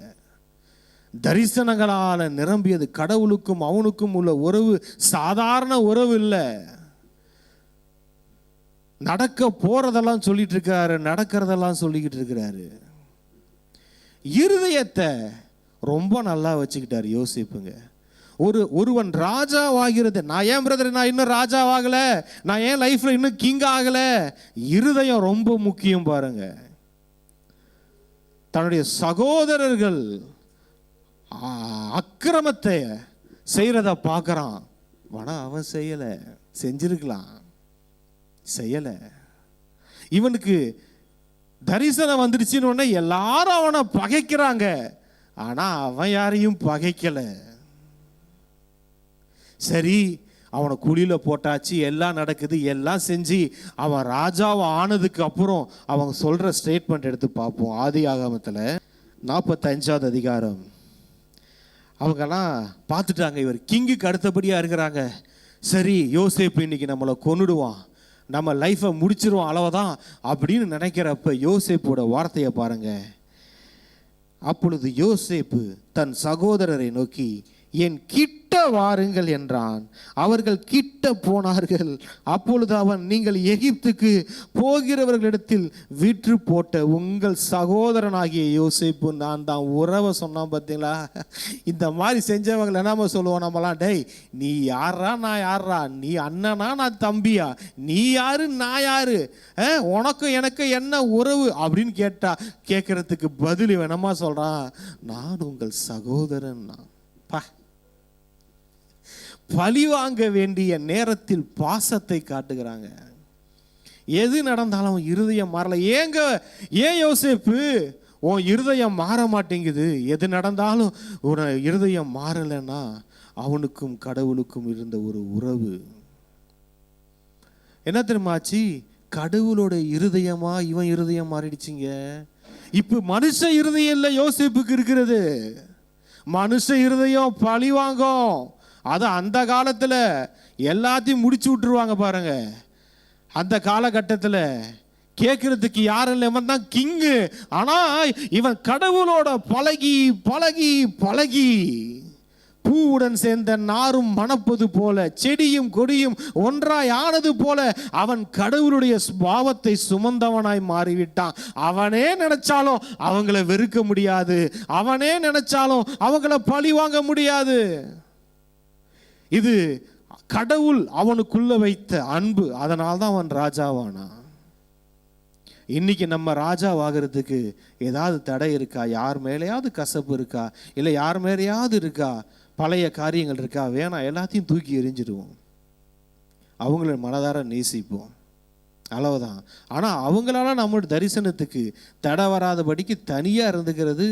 தரிசனங்களால் நிரம்பியது. கடவுளுக்கும் அவனுக்கும் உள்ள உறவு சாதாரண உறவு இல்லை. நடக்க போறதெல்லாம் சொல்லிட்டு இருக்காரு, நடக்கிறதெல்லாம் சொல்லிக்கிட்டு இருக்கிறாரு. இருதயத்தை ரொம்ப நல்லா வச்சுக்கிட்டாரு யோசிப்புங்க. ஒருவன் ராஜாவாகிறது, நான் ஏன் பிரதர் நான் இன்னும் ராஜாவாகல, நான் ஏன் லைஃப்ல இன்னும் கிங் ஆகல, இருதயம் ரொம்ப முக்கியம் பாருங்க. தன்னுடைய சகோதரர்கள் அக்கிரமத்தை செய்யறத பார்க்கறான், ஆனா அவன் செய்யல, செஞ்சிருக்கலாம், செய்யல. இவனுக்கு தரிசனம் வந்துருச்சுன்னு உடனே எல்லாரும் அவனை பகைக்கிறாங்க, ஆனா அவன் யாரையும் பகைக்கல. சரி, அவனை குழியில போட்டாச்சு, எல்லாம் நடக்குது, எல்லாம் செஞ்சு அவன் ராஜாவை ஆனதுக்கு அப்புறம் அவங்க சொல்ற ஸ்டேட்மெண்ட் எடுத்து பார்ப்போம். ஆதியாகமத்தில் 45வது அதிகாரம். அவங்கெல்லாம் பார்த்துட்டாங்க, இவர் கிங்குக்கு அடுத்தபடியாக இருக்கிறாங்க. சரி, யோசேப்பு இன்னைக்கு நம்மளை கொன்னுடுவான், நம்ம லைஃப்பை முடிச்சிருவோம், அளவுதான் அப்படின்னு நினைக்கிறப்ப யோசேப்போட வார்த்தையை பாருங்க. அப்பொழுது யோசேப்பு தன் சகோதரரை நோக்கி, என் கிட்ட வாருங்கள் என்றான். அவர்கள் கிட்ட போனார்கள். அப்பொழுது அவன், நீங்கள் எகிப்துக்கு போகிறவர்களிடத்தில் விற்று போட்ட உங்கள் சகோதரனாகிய யோசேப்பு நான் தான். உறவை சொன்னான் பார்த்தீங்களா? இந்த மாதிரி செஞ்சவங்களை என்ன சொல்லுவோம் நம்மலாம், டேய் நீ யாரா நான் யாரா, நீ அண்ணனா நான் தம்பியா, நீ யாரு நான் யாரு, உனக்கும் எனக்கு என்ன உறவு அப்படின்னு கேட்கறதுக்கு பதில் இவன் என்னமா சொல்றான், நான் உங்கள் சகோதரன். பழி வாங்க வேண்டிய நேரத்தில் பாசத்தை காட்டுகிறாங்க. எது நடந்தாலும் இருதயம் மாறல. ஏன் யோசேப்பு உன் இருதயம் மாற மாட்டேங்குது? எது நடந்தாலும் ஒரு இருதயம் மாறலைன்னா அவனுக்கும் கடவுளுக்கும் இருந்த ஒரு உறவு என்ன தெரியுமாச்சு? கடவுளோட இருதயமா இவன் இருதயம் மாறிடுச்சிங்க. இப்ப மனுஷ இருதயம் இல்லை யோசேப்புக்கு இருக்கிறது. மனுஷ இருதயம் பழி வாங்கும். அது அந்த காலத்தில் எல்லாத்தையும் முடிச்சு விட்டுருவாங்க பாருங்க. அந்த காலகட்டத்தில் கேட்கறதுக்கு யாரும் இல்லை, இவன் தான் கிங்கு. ஆனால் இவன் கடவுளோட பழகி பழகி பழகி பூவுடன் சேர்ந்த நாரும் மணப்பது போல, செடியும் கொடியும் ஒன்றாய் ஆனது போல அவன் கடவுளுடைய பாவத்தை சுமந்தவனாய் மாறிவிட்டான். அவனே நினைச்சாலும் அவங்கள வெறுக்க முடியாது, அவனே நினைச்சாலும் அவங்கள பழி வாங்க முடியாது. இது கடவுள் அவனுக்குள்ள வைத்த அன்பு. அதனால்தான் அவன் ராஜாவானா. இன்னைக்கு நம்ம ராஜாவாகிறதுக்கு ஏதாவது தடை இருக்கா? யார் மேலேயாவது கசப்பு இருக்கா? இல்லை யார் மேலேயாவது இருக்கா? பழைய காரியங்கள் இருக்கா? வேணாம், எல்லாத்தையும் தூக்கி எறிஞ்சிடுவோம். அவங்கள மனதார நேசிப்போம், அளவுதான். ஆனால் அவங்களால நம்மளோட தரிசனத்துக்கு தடை வராதபடிக்கு தனியாக இருந்துக்கிறது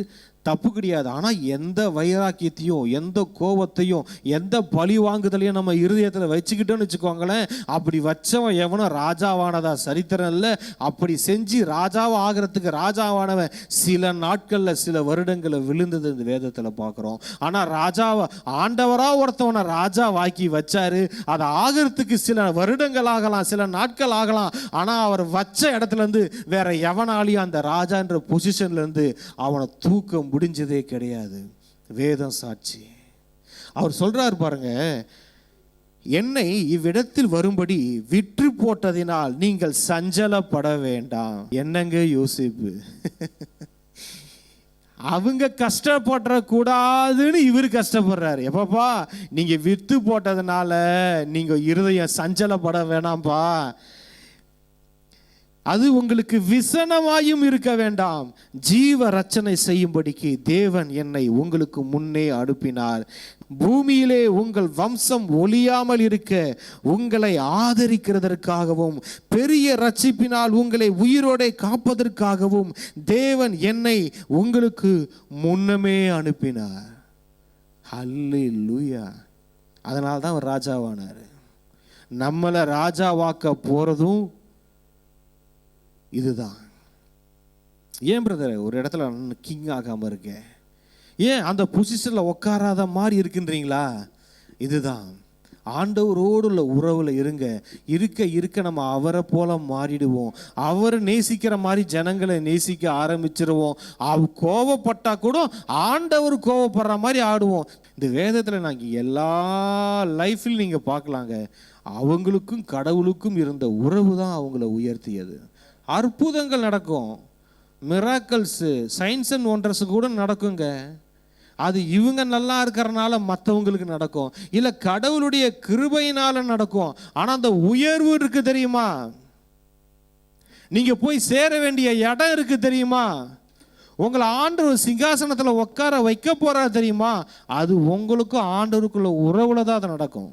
தப்பு கிடையாது. ஆனால் எந்த வைராக்கியத்தையும், எந்த கோபத்தையும், எந்த பழி வாங்குதலையும் நம்ம இருதயத்தில் வச்சுக்கிட்டோன்னு வச்சுக்கோங்களேன், அப்படி வச்சவன் எவனும் ராஜாவானதா சரித்திரம் இல்லை. அப்படி செஞ்சு ராஜாவை ஆகிறதுக்கு ராஜாவானவன் சில நாட்களில், சில வருடங்களில் விழுந்தது இந்த வேதத்தில் பார்க்குறோம். ஆனால் ராஜாவை ஆண்டவராக ஒருத்தவனை ராஜா வாக்கி வச்சாரு. அதை ஆகிறதுக்கு சில வருடங்கள் ஆகலாம், சில நாட்கள் ஆகலாம். ஆனால் அவர் வச்ச இடத்துலேருந்து வேற எவனாலையும் அந்த ராஜான்ற பொசிஷன்லேருந்து அவனை தூக்க முடிஞ்சதே கிடையாது. வேதம் சாட்சி. அவர் சொல்றார் பாருங்க, என்னை இவ்விடத்தில் வரும்படி விற்று போட்டதினால் நீங்கள் சஞ்சலப்பட வேண்டாம். என்னங்க யோசிப்பு? அவங்க கஷ்டப்பட கூடாதுன்னு இவர் கஷ்டப்படுறாரு. எப்பப்பா, நீங்க விற்று போட்டதுனால நீங்க இருதயம் சஞ்சலப்பட வேணாம்பா, அது உங்களுக்கு விசனமாயும் இருக்க வேண்டாம். ஜீவ ரட்சனை செய்யும்படிக்கு தேவன் என்னை உங்களுக்கு முன்னே அனுப்பினார். பூமியிலே உங்கள் வம்சம் ஒழியாமல் இருக்க உங்களை ஆதரிக்கிறதற்காகவும் பெரிய ரட்சிப்பினால் உங்களை உயிரோടെ காப்பதற்காகவும் தேவன் என்னை உங்களுக்கு முன்னமே அனுப்பினார். ஹல்லேலூயா. அதனால தான் அவர் ராஜாவானார். நம்மளை ராஜாவாக்க போறதும் இதுதான். ஏன் பிரதர் ஒரு இடத்துல கிங் ஆகாம இருக்க? ஏன் அந்த பொசிஷனில் உட்காராத மாதிரி இருக்குன்றீங்களா? இதுதான். ஆண்டவரோடு உள்ள உறவில் இருங்க. இருக்க இருக்க நம்ம அவரை போல மாறிடுவோம். அவர் நேசிக்கிற மாதிரி ஜனங்களை நேசிக்க ஆரம்பிச்சிருவோம். கோவப்பட்டா கூட ஆண்டவர் கோவப்படுற மாதிரி ஆடுவோம். இந்த வேதத்தில் நாங்கள் எல்லா லைஃப்லையும் நீங்கள் பார்க்கலாங்க, அவங்களுக்கும் கடவுளுக்கும் இருந்த உறவு தான் அவங்கள உயர்த்தியது. அற்புதங்கள் நடக்கும், மிராக்கல்ஸு, சயின்ஸ் அண்ட் ஒண்டர்ஸ் கூட நடக்குங்க. அது இவங்க நல்லா இருக்கிறனால மற்றவங்களுக்கு நடக்கும், இல்லை கடவுளுடைய கிருபையினால நடக்கும். ஆனால் அந்த உயர்வு இருக்கு தெரியுமா? நீங்க போய் சேர வேண்டிய இடம் இருக்கு தெரியுமா? உங்களை ஆண்டவர் சிங்காசனத்தில் உட்கார வைக்க போறா தெரியுமா? அது உங்களுக்கும் ஆண்டவருக்குள்ள உறவுல தான் அது நடக்கும்.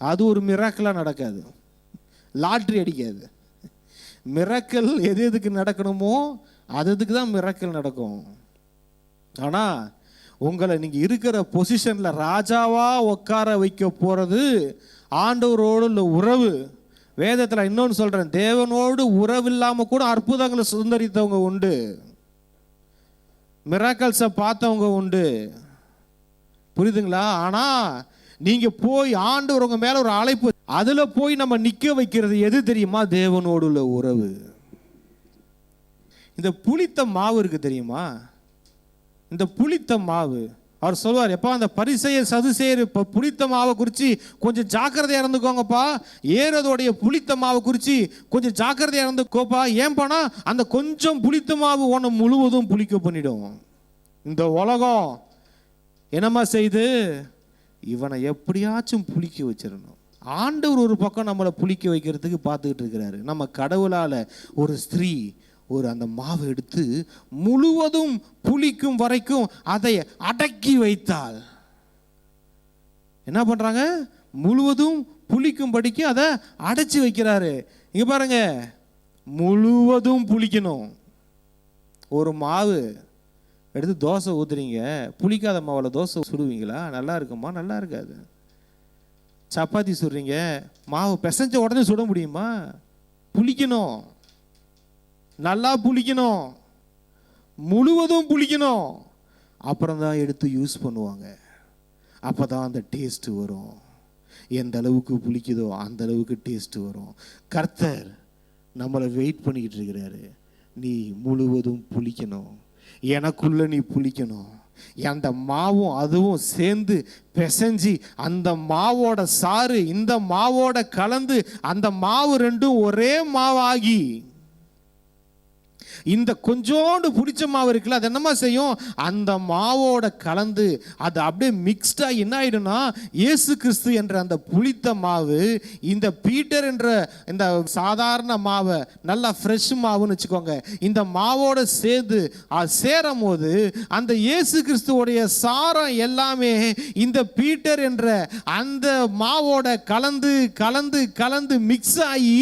அது ஒரு மிராக்கலா நடக்காது, லாட்ரி அடிக்காது. மிராக்கல் எது எதுக்கு நடக்கணுமோ அதுக்கு தான் மிராக்கல் நடக்கும். ஆனால் உங்களை நீங்கள் இருக்கிற பொசிஷனில் ராஜாவா உட்கார வைக்க போகிறது ஆண்டவரோடு உள்ள உறவு. வேதத்தில் இன்னொன்று சொல்கிறேன், தேவனோடு உறவு இல்லாமல் கூட அற்புதங்களை சுதந்திரித்தவங்க உண்டு, மிராக்கல்ஸை பார்த்தவங்க உண்டு. புரியுதுங்களா? ஆனால் நீங்கள் போய் ஆண்டவர் உங்கள் மேலே ஒரு அழைப்பு, அதில் போய் நம்ம நிற்க வைக்கிறது எது தெரியுமா? தேவனோடு உள்ள உறவு. இந்த புளித்த மாவு இருக்கு தெரியுமா? இந்த புளித்த மாவு, அவர் சொல்வார், எப்பா அந்த பரிசேயர் சதுசேயர் புளித்த மாவை குறித்து கொஞ்சம் ஜாக்கிரதையாக இருந்துக்கோங்கப்பா, ஏறதோடைய புளித்த மாவை குறித்து கொஞ்சம் ஜாக்கிரதையாக இருந்துக்கோப்பா. ஏன்பானா அந்த கொஞ்சம் புளித்த மாவு உன்னை முழுவதும் புளிக்க பண்ணிடும். இந்த உலகம் என்னம்மா செய்து இவனை எப்படியாச்சும் புளிக்க வச்சிடணும். ஆண்டவர் ஒரு பக்கம் நம்மளை புளிக்க வைக்கிறதுக்கு பார்த்துக்கிட்டு இருக்கிறாரு. நம்ம கடவுளால் ஒரு ஸ்திரீ ஒரு அந்த மாவை எடுத்து முழுவதும் புளிக்கும் வரைக்கும் அதை அடக்கி வைத்தாள். என்ன பண்றாங்க? முழுவதும் புளிக்கும்படிக்கு அதை அடைச்சி வைக்கிறாரு. இங்க பாருங்க, முழுவதும் புளிக்கணும். ஒரு மாவு எடுத்து தோசை ஊற்றுறீங்க, புளிக்காத மாவில் தோசை சுடுவீங்களா? நல்லா இருக்குமா? நல்லா இருக்காது. சப்பாத்தி சுடுறீங்க, மாவு பிசைஞ்ச உடனே சுட முடியுமா? புளிக்கணும், நல்லா புளிக்கணும், முழுவதும் புளிக்கணும். அப்புறம் தான் எடுத்து யூஸ் பண்ணுவாங்க. அப்போ தான் அந்த டேஸ்ட்டு வரும். எந்த அளவுக்கு புளிக்குதோ அந்த அளவுக்கு டேஸ்ட்டு வரும். கர்த்தர் நம்மளை வெயிட் பண்ணிக்கிட்டு இருக்கிறாரு. நீ முழுவதும் புளிக்கணும், எனக்குள்ள நீ புளிக்கணும். அந்த மாவும் அதுவும் சேர்ந்து பிசைஞ்சி அந்த மாவோட சாறு இந்த மாவோட கலந்து அந்த மாவு ரெண்டும் ஒரே மாவாகி இந்த கொஞ்சோண்டு புளிச்ச மாவு இருக்குல்ல, அது என்னமா செய்யும், அந்த மாவோட கலந்து அது அப்படியே மிக்ஸ்டா என்ன ஆயிடும்னா, இயேசு கிறிஸ்து என்ற அந்த புளித்த மாவு இந்த பீட்டர் என்ற இந்த சாதாரண மாவை, நல்லா ஃப்ரெஷ் மாவுன்னு வச்சுக்கோங்க, இந்த மாவோட சேர்ந்து சேரும் போது அந்த இயேசு கிறிஸ்துவோடைய சாரம் எல்லாமே இந்த பீட்டர் என்ற அந்த மாவோட கலந்து கலந்து கலந்து மிக்ஸ் ஆகி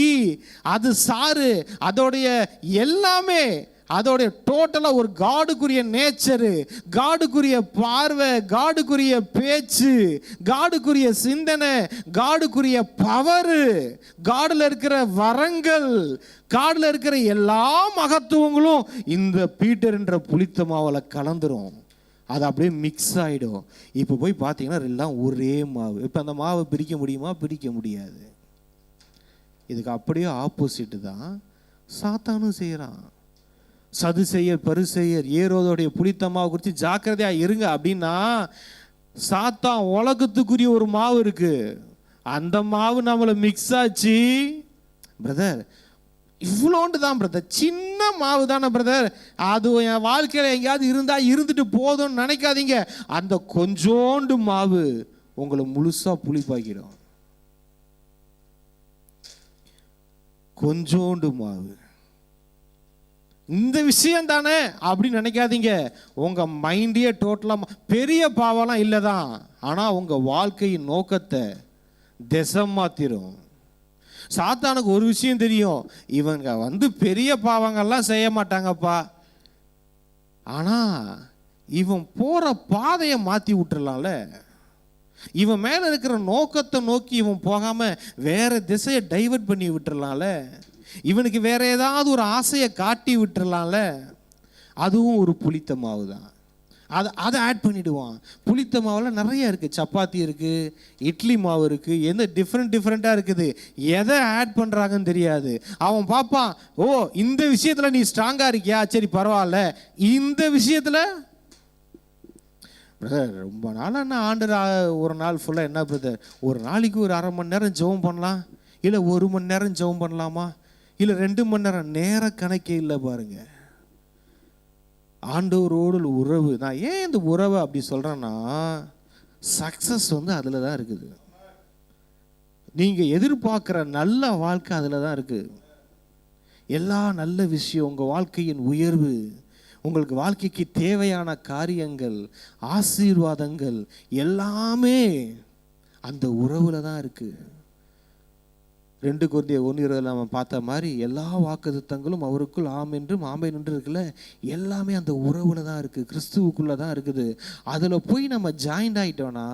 அது சாறு அதோடைய எல்லாமே அதோடைய டோட்டலா ஒரு காடுக்குரிய நேச்சரு, காடுக்குரிய பார்வை, காடுக்குரிய பேச்சு, காடுக்குரிய சிந்தனை, காடுக்குரிய பவரு, காடுல இருக்கிற வரங்கள், காடுல இருக்கிற எல்லா மகத்துவங்களும் இந்த பீட்டர் என்ற புளித்த மாவுல கலந்துரும். அது அப்படியே மிக்ஸ் ஆகிடும். இப்போ போய் பார்த்தீங்கன்னா எல்லாம் ஒரே மாவு. இப்போ அந்த மாவை பிரிக்க முடியுமா? பிரிக்க முடியாது. இதுக்கு அப்படியே ஆப்போசிட்டு தான் சாத்தானும் செய்கிறான். சதுசேயர் பரிசேயர் ஏரோதோடைய புளித்த மாவு குறித்து ஜாக்கிரதையாக இருங்க அப்படின்னா, சாத்தான் உலகத்துக்குரிய ஒரு மாவு இருக்கு, அந்த மாவு நம்மளை மிக்ஸ் ஆச்சு பிரதர். இவ்வளோண்டு தான் பிரதர், சின்ன மாவு தானே பிரதர், அது என் வாழ்க்கையில் எங்கேயாவது இருந்தால் இருந்துட்டு போதும்னு நினைக்காதீங்க. அந்த கொஞ்சோண்டு மாவு உங்களை முழுசாக புளிப்பாக்கிடும். கொஞ்சோண்டு மாவு, இந்த விஷயம் தானே அப்படின்னு நினைக்காதீங்க. உங்கள் மைண்டே டோட்டலாக பெரிய பாவம்லாம் இல்லை தான், ஆனால் உங்கள் வாழ்க்கையின் நோக்கத்தை திசை மாத்திரும். சாத்தானுக்கு ஒரு விஷயம் தெரியும், இவங்க பெரிய பாவங்கள்லாம் செய்ய மாட்டாங்கப்பா, ஆனால் இவன் போகிற பாதையை மாற்றி விட்டுறலாம்ல, இவன் மேலே இருக்கிற நோக்கத்தை நோக்கி இவன் போகாமல் வேற திசையை டைவர்ட் பண்ணி விட்டுறலாம்ல, இவனுக்கு வேற ஏதாவது ஒரு ஆசையை காட்டி விட்டுறலாம்ல. அதுவும் ஒரு புளித்த மாவு தான். அதை ஆட் பண்ணிடுவான். புளித்த மாவில் நிறைய இருக்குது, சப்பாத்தி இருக்குது, இட்லி மாவு இருக்குது, எந்த டிஃப்ரெண்ட்டாக இருக்குது. எதை ஆட் பண்ணுறாங்கன்னு தெரியாது. அவன் பார்ப்பான், ஓ இந்த விஷயத்தில் நீ ஸ்ட்ராங்காக இருக்கியா, சரி பரவாயில்ல, இந்த விஷயத்தில் பிரதர் ரொம்ப நாளாக என்ன ஆண்டு ஒரு நாள் ஃபுல்லாக என்ன பிரதர், ஒரு நாளைக்கு ஒரு அரை மணி நேரம் ஜெபம் பண்ணலாம், இல்லை 1 மணி நேரம் ஜெபம் பண்ணலாமா, இல்லை 2 மணி நேரம், நேர கணக்கே இல்லை பாருங்க. ஆண்டவரோடு உறவு. நான் ஏன் இந்த உறவை அப்படி சொல்கிறேன்னா, சக்ஸஸ் அதில் தான் இருக்குது. நீங்கள் எதிர்பார்க்குற நல்ல வாழ்க்கை அதில் தான் இருக்குது. எல்லா நல்ல விஷயம், உங்கள் வாழ்க்கையின் உயர்வு, உங்களுக்கு வாழ்க்கைக்கு தேவையான காரியங்கள், ஆசீர்வாதங்கள் எல்லாமே அந்த உறவில் தான் இருக்குது. 2 கொரிந்தியர் 1:20 நம்ம பார்த்த மாதிரி எல்லா வாக்குத்தத்தங்களும் அவருக்குள் ஆம் என்றும் ஆமென் என்று இருக்குல்ல, எல்லாமே அந்த உறவுல தான் இருக்குது, கிறிஸ்துவுக்குள்ளே தான் இருக்குது. அதில் போய் நம்ம ஜாயின்ட் ஆகிட்டோன்னா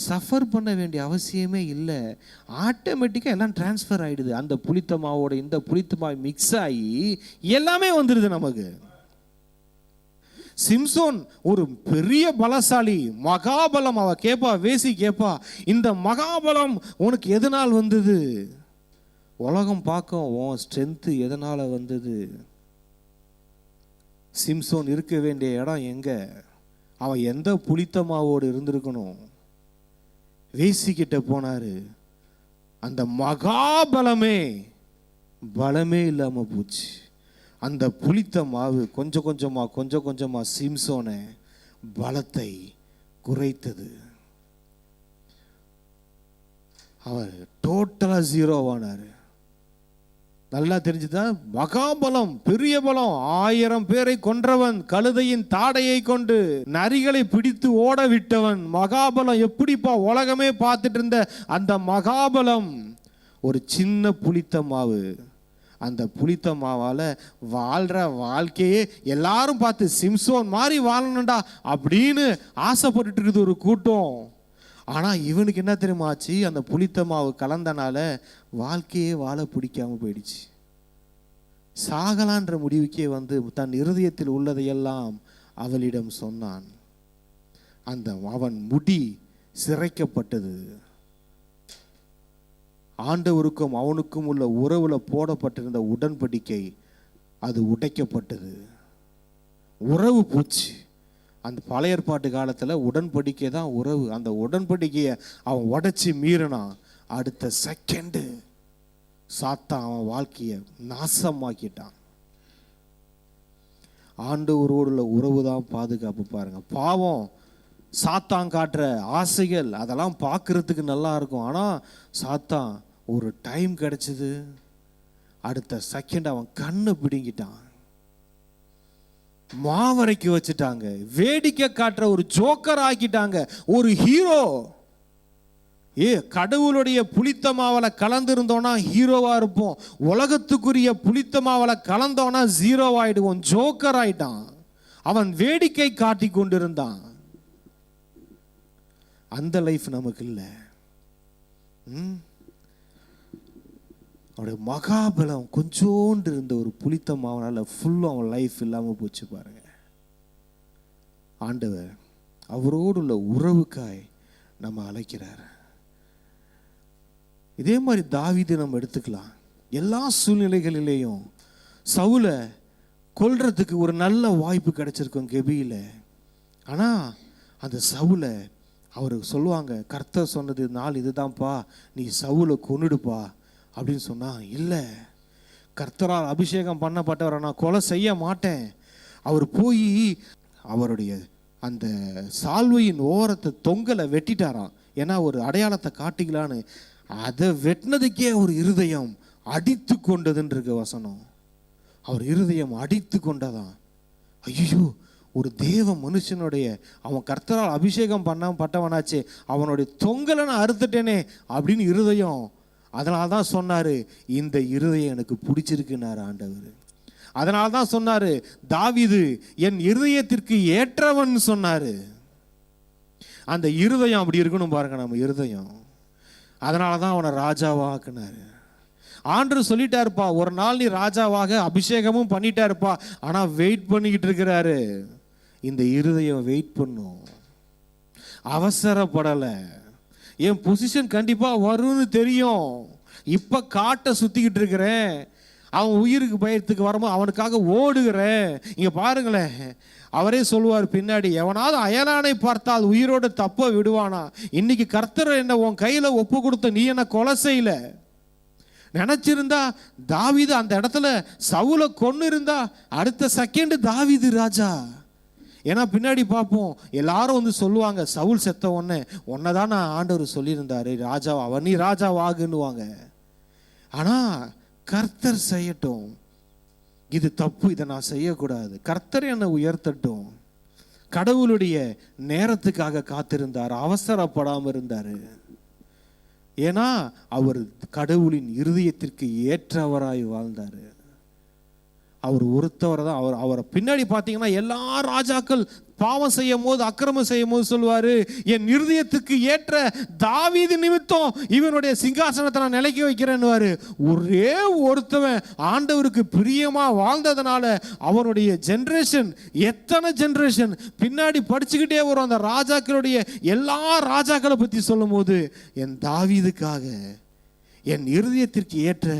சஃபர் பண்ண வேண்டிய அவசியமே இல்லை. ஆட்டோமேட்டிக்காக எல்லாம் டிரான்ஸ்ஃபர் ஆகிடுது. அந்த புளித்த மாவோட இந்த புளித்த மாவு மிக்ஸ் ஆகி எல்லாமே வந்துடுது நமக்கு. சிம்சோன் ஒரு பெரிய பலசாலி, மகாபலம். அவ கேட்பா, வேசி கேட்பா, இந்த மகாபலம் உனக்கு எதனால் வந்தது? உலகம் பார்க்கும் உன் ஸ்ட்ரென்த்து எதனால் வந்தது? சிம்சோன் இருக்க வேண்டிய இடம் எங்கே? அவன் எந்த புளித்த மாவோடு இருந்திருக்கணும்? வேசிக்கிட்ட போனார், அந்த மகாபலமே பலமே இல்லாமல் போச்சு. அந்த புளித்த மாவு கொஞ்சம் கொஞ்சமாக சிம்சோனை பலத்தை குறைத்தது. அவர் டோட்டலாக ஜீரோவானார். நல்லா தெரிஞ்சுதான், மகாபலம், பெரிய பலம், 1000 பேரை கொன்றவன், கழுதையின் தாடையை கொண்டு நரிகளை பிடித்து ஓட விட்டவன், மகாபலம். எப்படிப்பா உலகமே பார்த்துட்டு இருந்த அந்த மகாபலம் ஒரு சின்ன புளித்த மாவு. அந்த புளித்த மாவால் வாழ்கிற வாழ்க்கையே எல்லாரும் பார்த்து சிம்சோன் மாதிரி வாழணும்டா அப்படின்னு ஆசைப்பட்டுட்டு இருக்குது ஒரு கூட்டம். ஆனால் இவனுக்கு என்ன தெரியுமா ஆச்சு? அந்த புளித்த மாவு கலந்தனால வாழ்க்கையே வாழ பிடிக்காம போயிடுச்சு. சாகலான்ற முடிவுக்கே தன் இருதயத்தில் உள்ளதையெல்லாம் அவளிடம் சொன்னான். அவன் முடி சிரைக்கப்பட்டது. ஆண்டவருக்கும் அவனுக்கும் உள்ள உறவுல போடப்பட்டிருந்த உடன்படிக்கை அது உடைக்கப்பட்டது. உறவு போச்சு. அந்த பழைய ஏற்பாட்டு காலத்தில் உடன்படிக்கை தான் உறவு. அந்த உடன்படிக்கையை அவன் உடைச்சி மீறினான். அடுத்த செகண்டு சாத்தான் அவன் வாழ்க்கையை நாசமாக்கிட்டான். ஆண்டவரோடு உள்ள உறவு தான் பாதுகாப்பு. பாருங்க, பாவம் சாத்தான் காட்டுற ஆசைகள் அதெல்லாம் பார்க்கறதுக்கு நல்லா இருக்கும். ஆனால் சாத்தான் ஒரு டைம் கிடைச்சது, அடுத்த செகண்ட் அவன் கண்ணை பிடுங்கிட்டான், மாவரைக்கு வச்சுட்டாங்க, வேடிக்கை காட்டுற ஒரு ஜோக்கர் ஆக்கிட்டாங்க, ஒரு ஹீரோ. கடவுளுடைய புளித்த மாவளை கலந்துருந்தோன்னா ஹீரோவா இருப்போம், உலகத்துக்குரிய புளித்த மாவளை கலந்தோன்னா ஜீரோ ஆயிடுவோம், ஜோக்கர் ஆயிட்டான். அவன் வேடிக்கை காட்டி கொண்டிருந்தான். அந்த லைஃப் நமக்கு இல்லை. அவனுடைய மகாபலம் கொஞ்சோண்டு இருந்த ஒரு புளித்த மாவனால ஃபுல்லும் அவன் லைஃப் இல்லாமல் போச்சு. பாருங்க, ஆண்டவர் அவரோடு உள்ள உறவுக்காய் நம்ம அழைக்கிறார். இதே மாதிரி தாவீது நம்ம எடுத்துக்கலாம். எல்லா சூழ்நிலைகளிலேயும் சவுலை கொல்றதுக்கு ஒரு நல்ல வாய்ப்பு கிடைச்சிருக்கும் கெபியில. ஆனால் அந்த சவுலை அவர் சொல்லுவாங்க, கர்த்தர் சொன்னது நாள் இதுதான்ப்பா, நீ சவுலை கொன்னுடுப்பா அப்படின்னு சொன்னா, இல்லை, கர்த்தரால் அபிஷேகம் பண்ணப்பட்டவரை நான் கொலை செய்ய மாட்டேன். அவர் போய் அவருடைய அந்த சால்வையின் ஓரத்தை தொங்கலை வெட்டிட்டாராம். ஏன்னா ஒரு அடையாளத்தை காட்டிக்கலான்னு. அதை வெட்டினதுக்கே ஒரு இருதயம் அடித்து கொண்டதுன்னு இருக்க வசனம். அவர் இருதயம் அடித்து கொண்டதான். ஐயோ, ஒரு தேவ மனுஷனுடைய, அவன் கர்த்தரால் அபிஷேகம் பட்டவனாச்சே, அவனுடைய தொங்கலை நான் அறுத்துட்டேனே அப்படின்னு இருதயம். அதனால தான் சொன்னாரு, இந்த இருதயம் எனக்கு பிடிச்சிருக்குன்னாரு ஆண்டவர். அதனால தான் சொன்னாரு, தாவீது என் இருதயத்திற்கு ஏற்றவன் சொன்னாரு. அந்த இருதயம் அப்படி இருக்கணும் பாருங்க, நம்ம இருதயம். அதனால தான் அவனை ராஜாவாக்குனாரு. ஆண்டவர் சொல்லிட்டாருப்பா, ஒரு நாள் நீ ராஜாவாக அபிஷேகமும் பண்ணிட்டாருப்பா. ஆனால் வெயிட் பண்ணிக்கிட்டு இருக்கிறாரு. இந்த இருதயம் வெயிட் பண்ணும், அவசரப்படலை. என் பொசிஷன் கண்டிப்பாக வரும்னு தெரியும், இப்போ காட்டை சுற்றிக்கிட்டு இருக்கிறேன், அவன் உயிருக்கு பயத்துக்கு வரும்போது அவனுக்காக ஓடுகிறேன். இங்கே பாருங்களேன், அவரே சொல்லுவார் பின்னாடி, எவனாவது அயலானை பார்த்தால் உயிரோடு தப்ப விடுவானா? இன்னைக்கு கர்த்தர் என்ன உன் கையில் ஒப்பு கொடுத்த, நீ என்ன கொலை செய்யல. நினைச்சிருந்தா தாவீது அந்த இடத்துல சவுலை கொன்னு இருந்தா அடுத்த செகண்ட் தாவீது ராஜா. ஏன்னா பின்னாடி பார்ப்போம், எல்லாரும் வந்து சொல்லுவாங்க, சவுல் செத்த உன்னை தான் நான் ஆண்டவர் சொல்லியிருந்தாரு ராஜா, அவன் நீ ராஜா வாகுன்னுவாங்க. ஆனால் கர்த்தர் செய்யட்டும், இது தப்பு, இதை நான் செய்யக்கூடாது, கர்த்தர் என்னை உயர்த்தட்டும். கடவுளுடைய நேரத்துக்காக காத்திருந்தார், அவசரப்படாமல் இருந்தார். ஏன்னா அவர் கடவுளின் இருதயத்திற்கு ஏற்றவராய் வாழ்ந்தார். அவர் ஒருத்தவர் தான். அவரை பின்னாடி பார்த்தீங்கன்னா எல்லா ராஜாக்கள் பாவம் செய்யும் போது, அக்கிரமம் செய்யும் போது சொல்லுவாரு, என் இருதயத்துக்கு ஏற்ற தாவீது நிமித்தம் இவனுடைய சிங்காசனத்தை நான் நிலைக்க வைக்கிறேன்னு. ஒரே ஒருத்தவன் ஆண்டவருக்கு பிரியமா வாழ்ந்ததுனால அவனுடைய ஜென்ரேஷன், எத்தனை ஜென்ரேஷன் பின்னாடி படிச்சுக்கிட்டே வரும். அந்த ராஜாக்களுடைய எல்லா ராஜாக்களை பற்றி சொல்லும் போது, என் தாவீதுக்காக, என் இருதயத்திற்கு ஏற்ற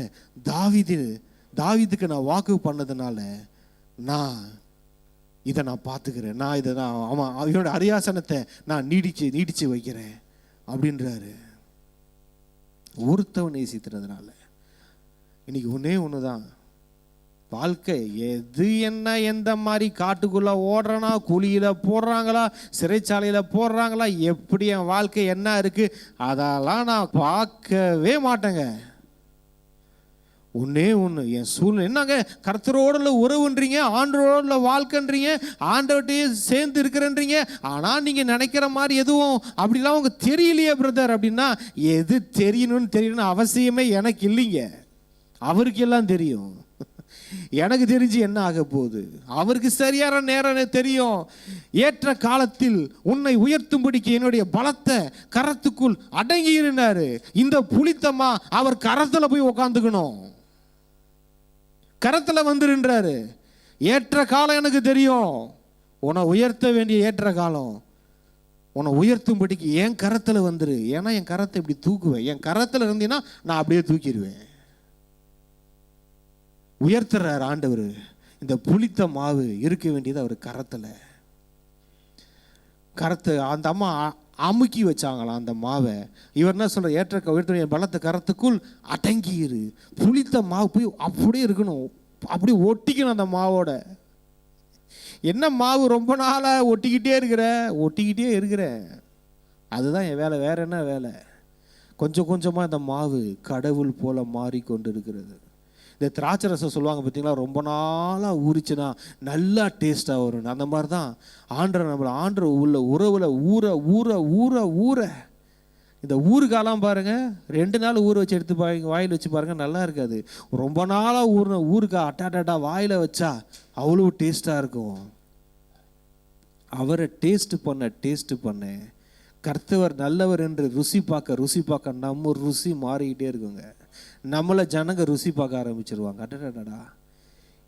தாவீதுக்கு நான் வாக்கு பண்ணதுனால நான் இதை நான் பார்த்துக்கிறேன், நான் இதை நான் அவனோட அரியாசனத்தை நான் நீடிச்சு வைக்கிறேன் அப்படின்றாரு. ஒருத்தவன் நேசித்துறதுனால. இன்னைக்கு ஒன்று தான் வாழ்க்கை. எது என்ன, எந்த மாதிரி காட்டுக்குள்ள ஓடுறனா, குழியில போடுறாங்களா, சிறைச்சாலையில் போடுறாங்களா, எப்படி என் வாழ்க்கை என்ன இருக்கு, அதெல்லாம் நான் பார்க்கவே மாட்டேங்க. ஒன்னே ஒன்று, என் சூழ்நிலை என்னங்க, கர்த்தரோட உறவுன்றீங்க, ஆண்டவரோட வாழ்க்கைன்றீங்க, ஆண்டவர்கிட்டயே சேர்ந்து இருக்கிறன்றீங்க, ஆனால் நீங்கள் நினைக்கிற மாதிரி எதுவும் அப்படிலாம் உங்க தெரியலையே பிரதர் அப்படின்னா, எது தெரியணும்னு அவசியமே எனக்கு இல்லைங்க. அவருக்கு எல்லாம் தெரியும். எனக்கு தெரிஞ்சு என்ன ஆக போகுது, அவருக்கு சரியான நேரம் தெரியும். ஏற்ற காலத்தில் உன்னை உயர்த்தும்படிக்கு என்னுடைய பலத்தை கரத்துக்குள் அடங்கி இருந்தாரு. இந்த புளித்தம்மா அவர் கரத்துல போய் உக்காந்துக்கணும், கரத்துல வந்துருன்றாரு. ஏற்ற காலம் எனக்கு தெரியும், உன்னை உயர்த்த வேண்டிய ஏற்ற காலம், உன்னை உயர்த்தும்படிக்கு என் கரத்துல வந்துரு. ஏன்னா என் கரத்தை இப்படி தூக்குவேன், என் கரத்துல இருந்தீங்கன்னா நான் அப்படியே தூக்கிடுவேன். உயர்த்துறார் ஆண்டவர். இந்த புளித்த மாவு இருக்க வேண்டியது அவர் கரத்துல. கரத்தை அந்த அம்மா அமுக்கி வச்சாங்களாம் அந்த மாவை. இவர் என்ன சொல்ற, ஏற்ற உயர்த்த பலத்தை கரத்துக்குள் அடங்கிரு. புளித்த மாவு போய் அப்படியே இருக்கணும், அப்படியே ஒட்டிக்கணும் அந்த மாவோட. என்ன மாவு ரொம்ப நாளாக ஒட்டிக்கிட்டே இருக்கிற அதுதான் என் வேலை, வேற என்ன வேலை? கொஞ்சம் கொஞ்சமாக இந்த மாவு கடவுள் போல மாறிக்கொண்டு இருக்கிறது. இந்த திராட்சை ரசம் சொல்லுவாங்க பார்த்தீங்களா, ரொம்ப நாளாக ஊறிச்சுன்னா நல்லா டேஸ்ட்டாக வரும். அந்த மாதிரி தான் ஆண்டரை உள்ள உறவில் ஊற ஊற ஊற ஊற இந்த ஊறுகாலாம் பாருங்கள், 2 நாள் ஊற வச்சு எடுத்து வாயில் வச்சு பாருங்கள், நல்லா இருக்காது. ரொம்ப நாளாக ஊறின ஊறுகாய் அட்டாட்டாட்டா வாயில் வச்சா அவ்வளோ டேஸ்ட்டாக இருக்கும். அவரை டேஸ்ட் பண்ண கர்த்தவர் நல்லவர் என்று ருசி பார்க்க நம்ம ருசி மாறிக்கிட்டே இருக்குங்க. நம்மளை ஜனங்க ருசி பார்க்க ஆரம்பிச்சிருவாங்க. அடடடா,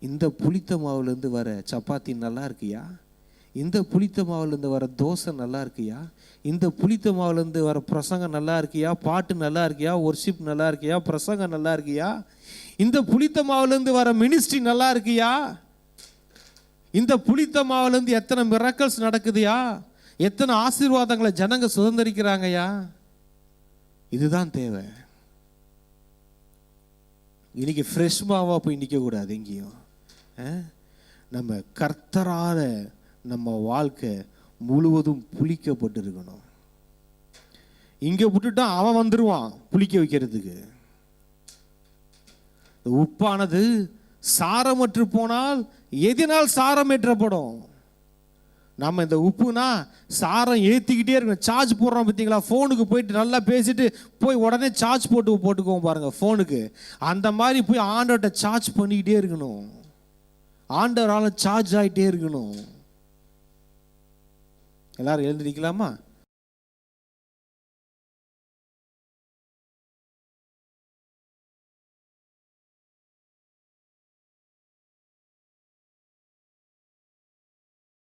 இந்த புளித்த மாவுலேருந்து வர சப்பாத்தி நல்லா இருக்கியா, இந்த புளித்த மாவுலேருந்து வர தோசை நல்லா இருக்கியா, இந்த புளித்த மாவுலேருந்து வர பிரசங்கம் நல்லா இருக்கியா, பாட்டு நல்லா இருக்கியா, ஒர்ஷிப் நல்லா இருக்கியா, பிரசங்கம் நல்லா இருக்கியா, இந்த புளித்த மாவுலேருந்து வர மினிஸ்ட்ரி நல்லா இருக்கியா, இந்த புளித்த மாவுலேருந்து எத்தனை மிரக்கல்ஸ் நடக்குதுயா, எத்தனை ஆசீர்வாதங்களை ஜனங்க சுதந்திரிக்கிறாங்கயா. இதுதான் தேவை. இன்னைக்கு ஃப்ரெஷ் மாவா போய் நிற்கக்கூடாது எங்கேயும். நம்ம கர்த்தரால நம்ம வாழ்க்கை முழுவதும் புளிக்கப்பட்டு இருக்கணும். இங்கே விட்டுட்டா அவன் வந்துடுவான் புளிக்க வைக்கிறதுக்கு. உப்பானது சாரமற்று போனால் எதனால் சாரமேற்றப்படும்? நம்ம இந்த உப்புனா சாரம் ஏற்றிக்கிட்டே இருக்கணும். சார்ஜ் போடுறோம் பார்த்தீங்களா, ஃபோனுக்கு போயிட்டு நல்லா பேசிட்டு போய் உடனே சார்ஜ் போட்டுக்குவோம் பாருங்கள் ஃபோனுக்கு. அந்த மாதிரி போய் ஆண்டவர்கிட்ட சார்ஜ் பண்ணிக்கிட்டே இருக்கணும். ஆண்டவரால் சார்ஜ் ஆகிட்டே இருக்கணும். எல்லாரும் எழுந்திருக்கலாமா?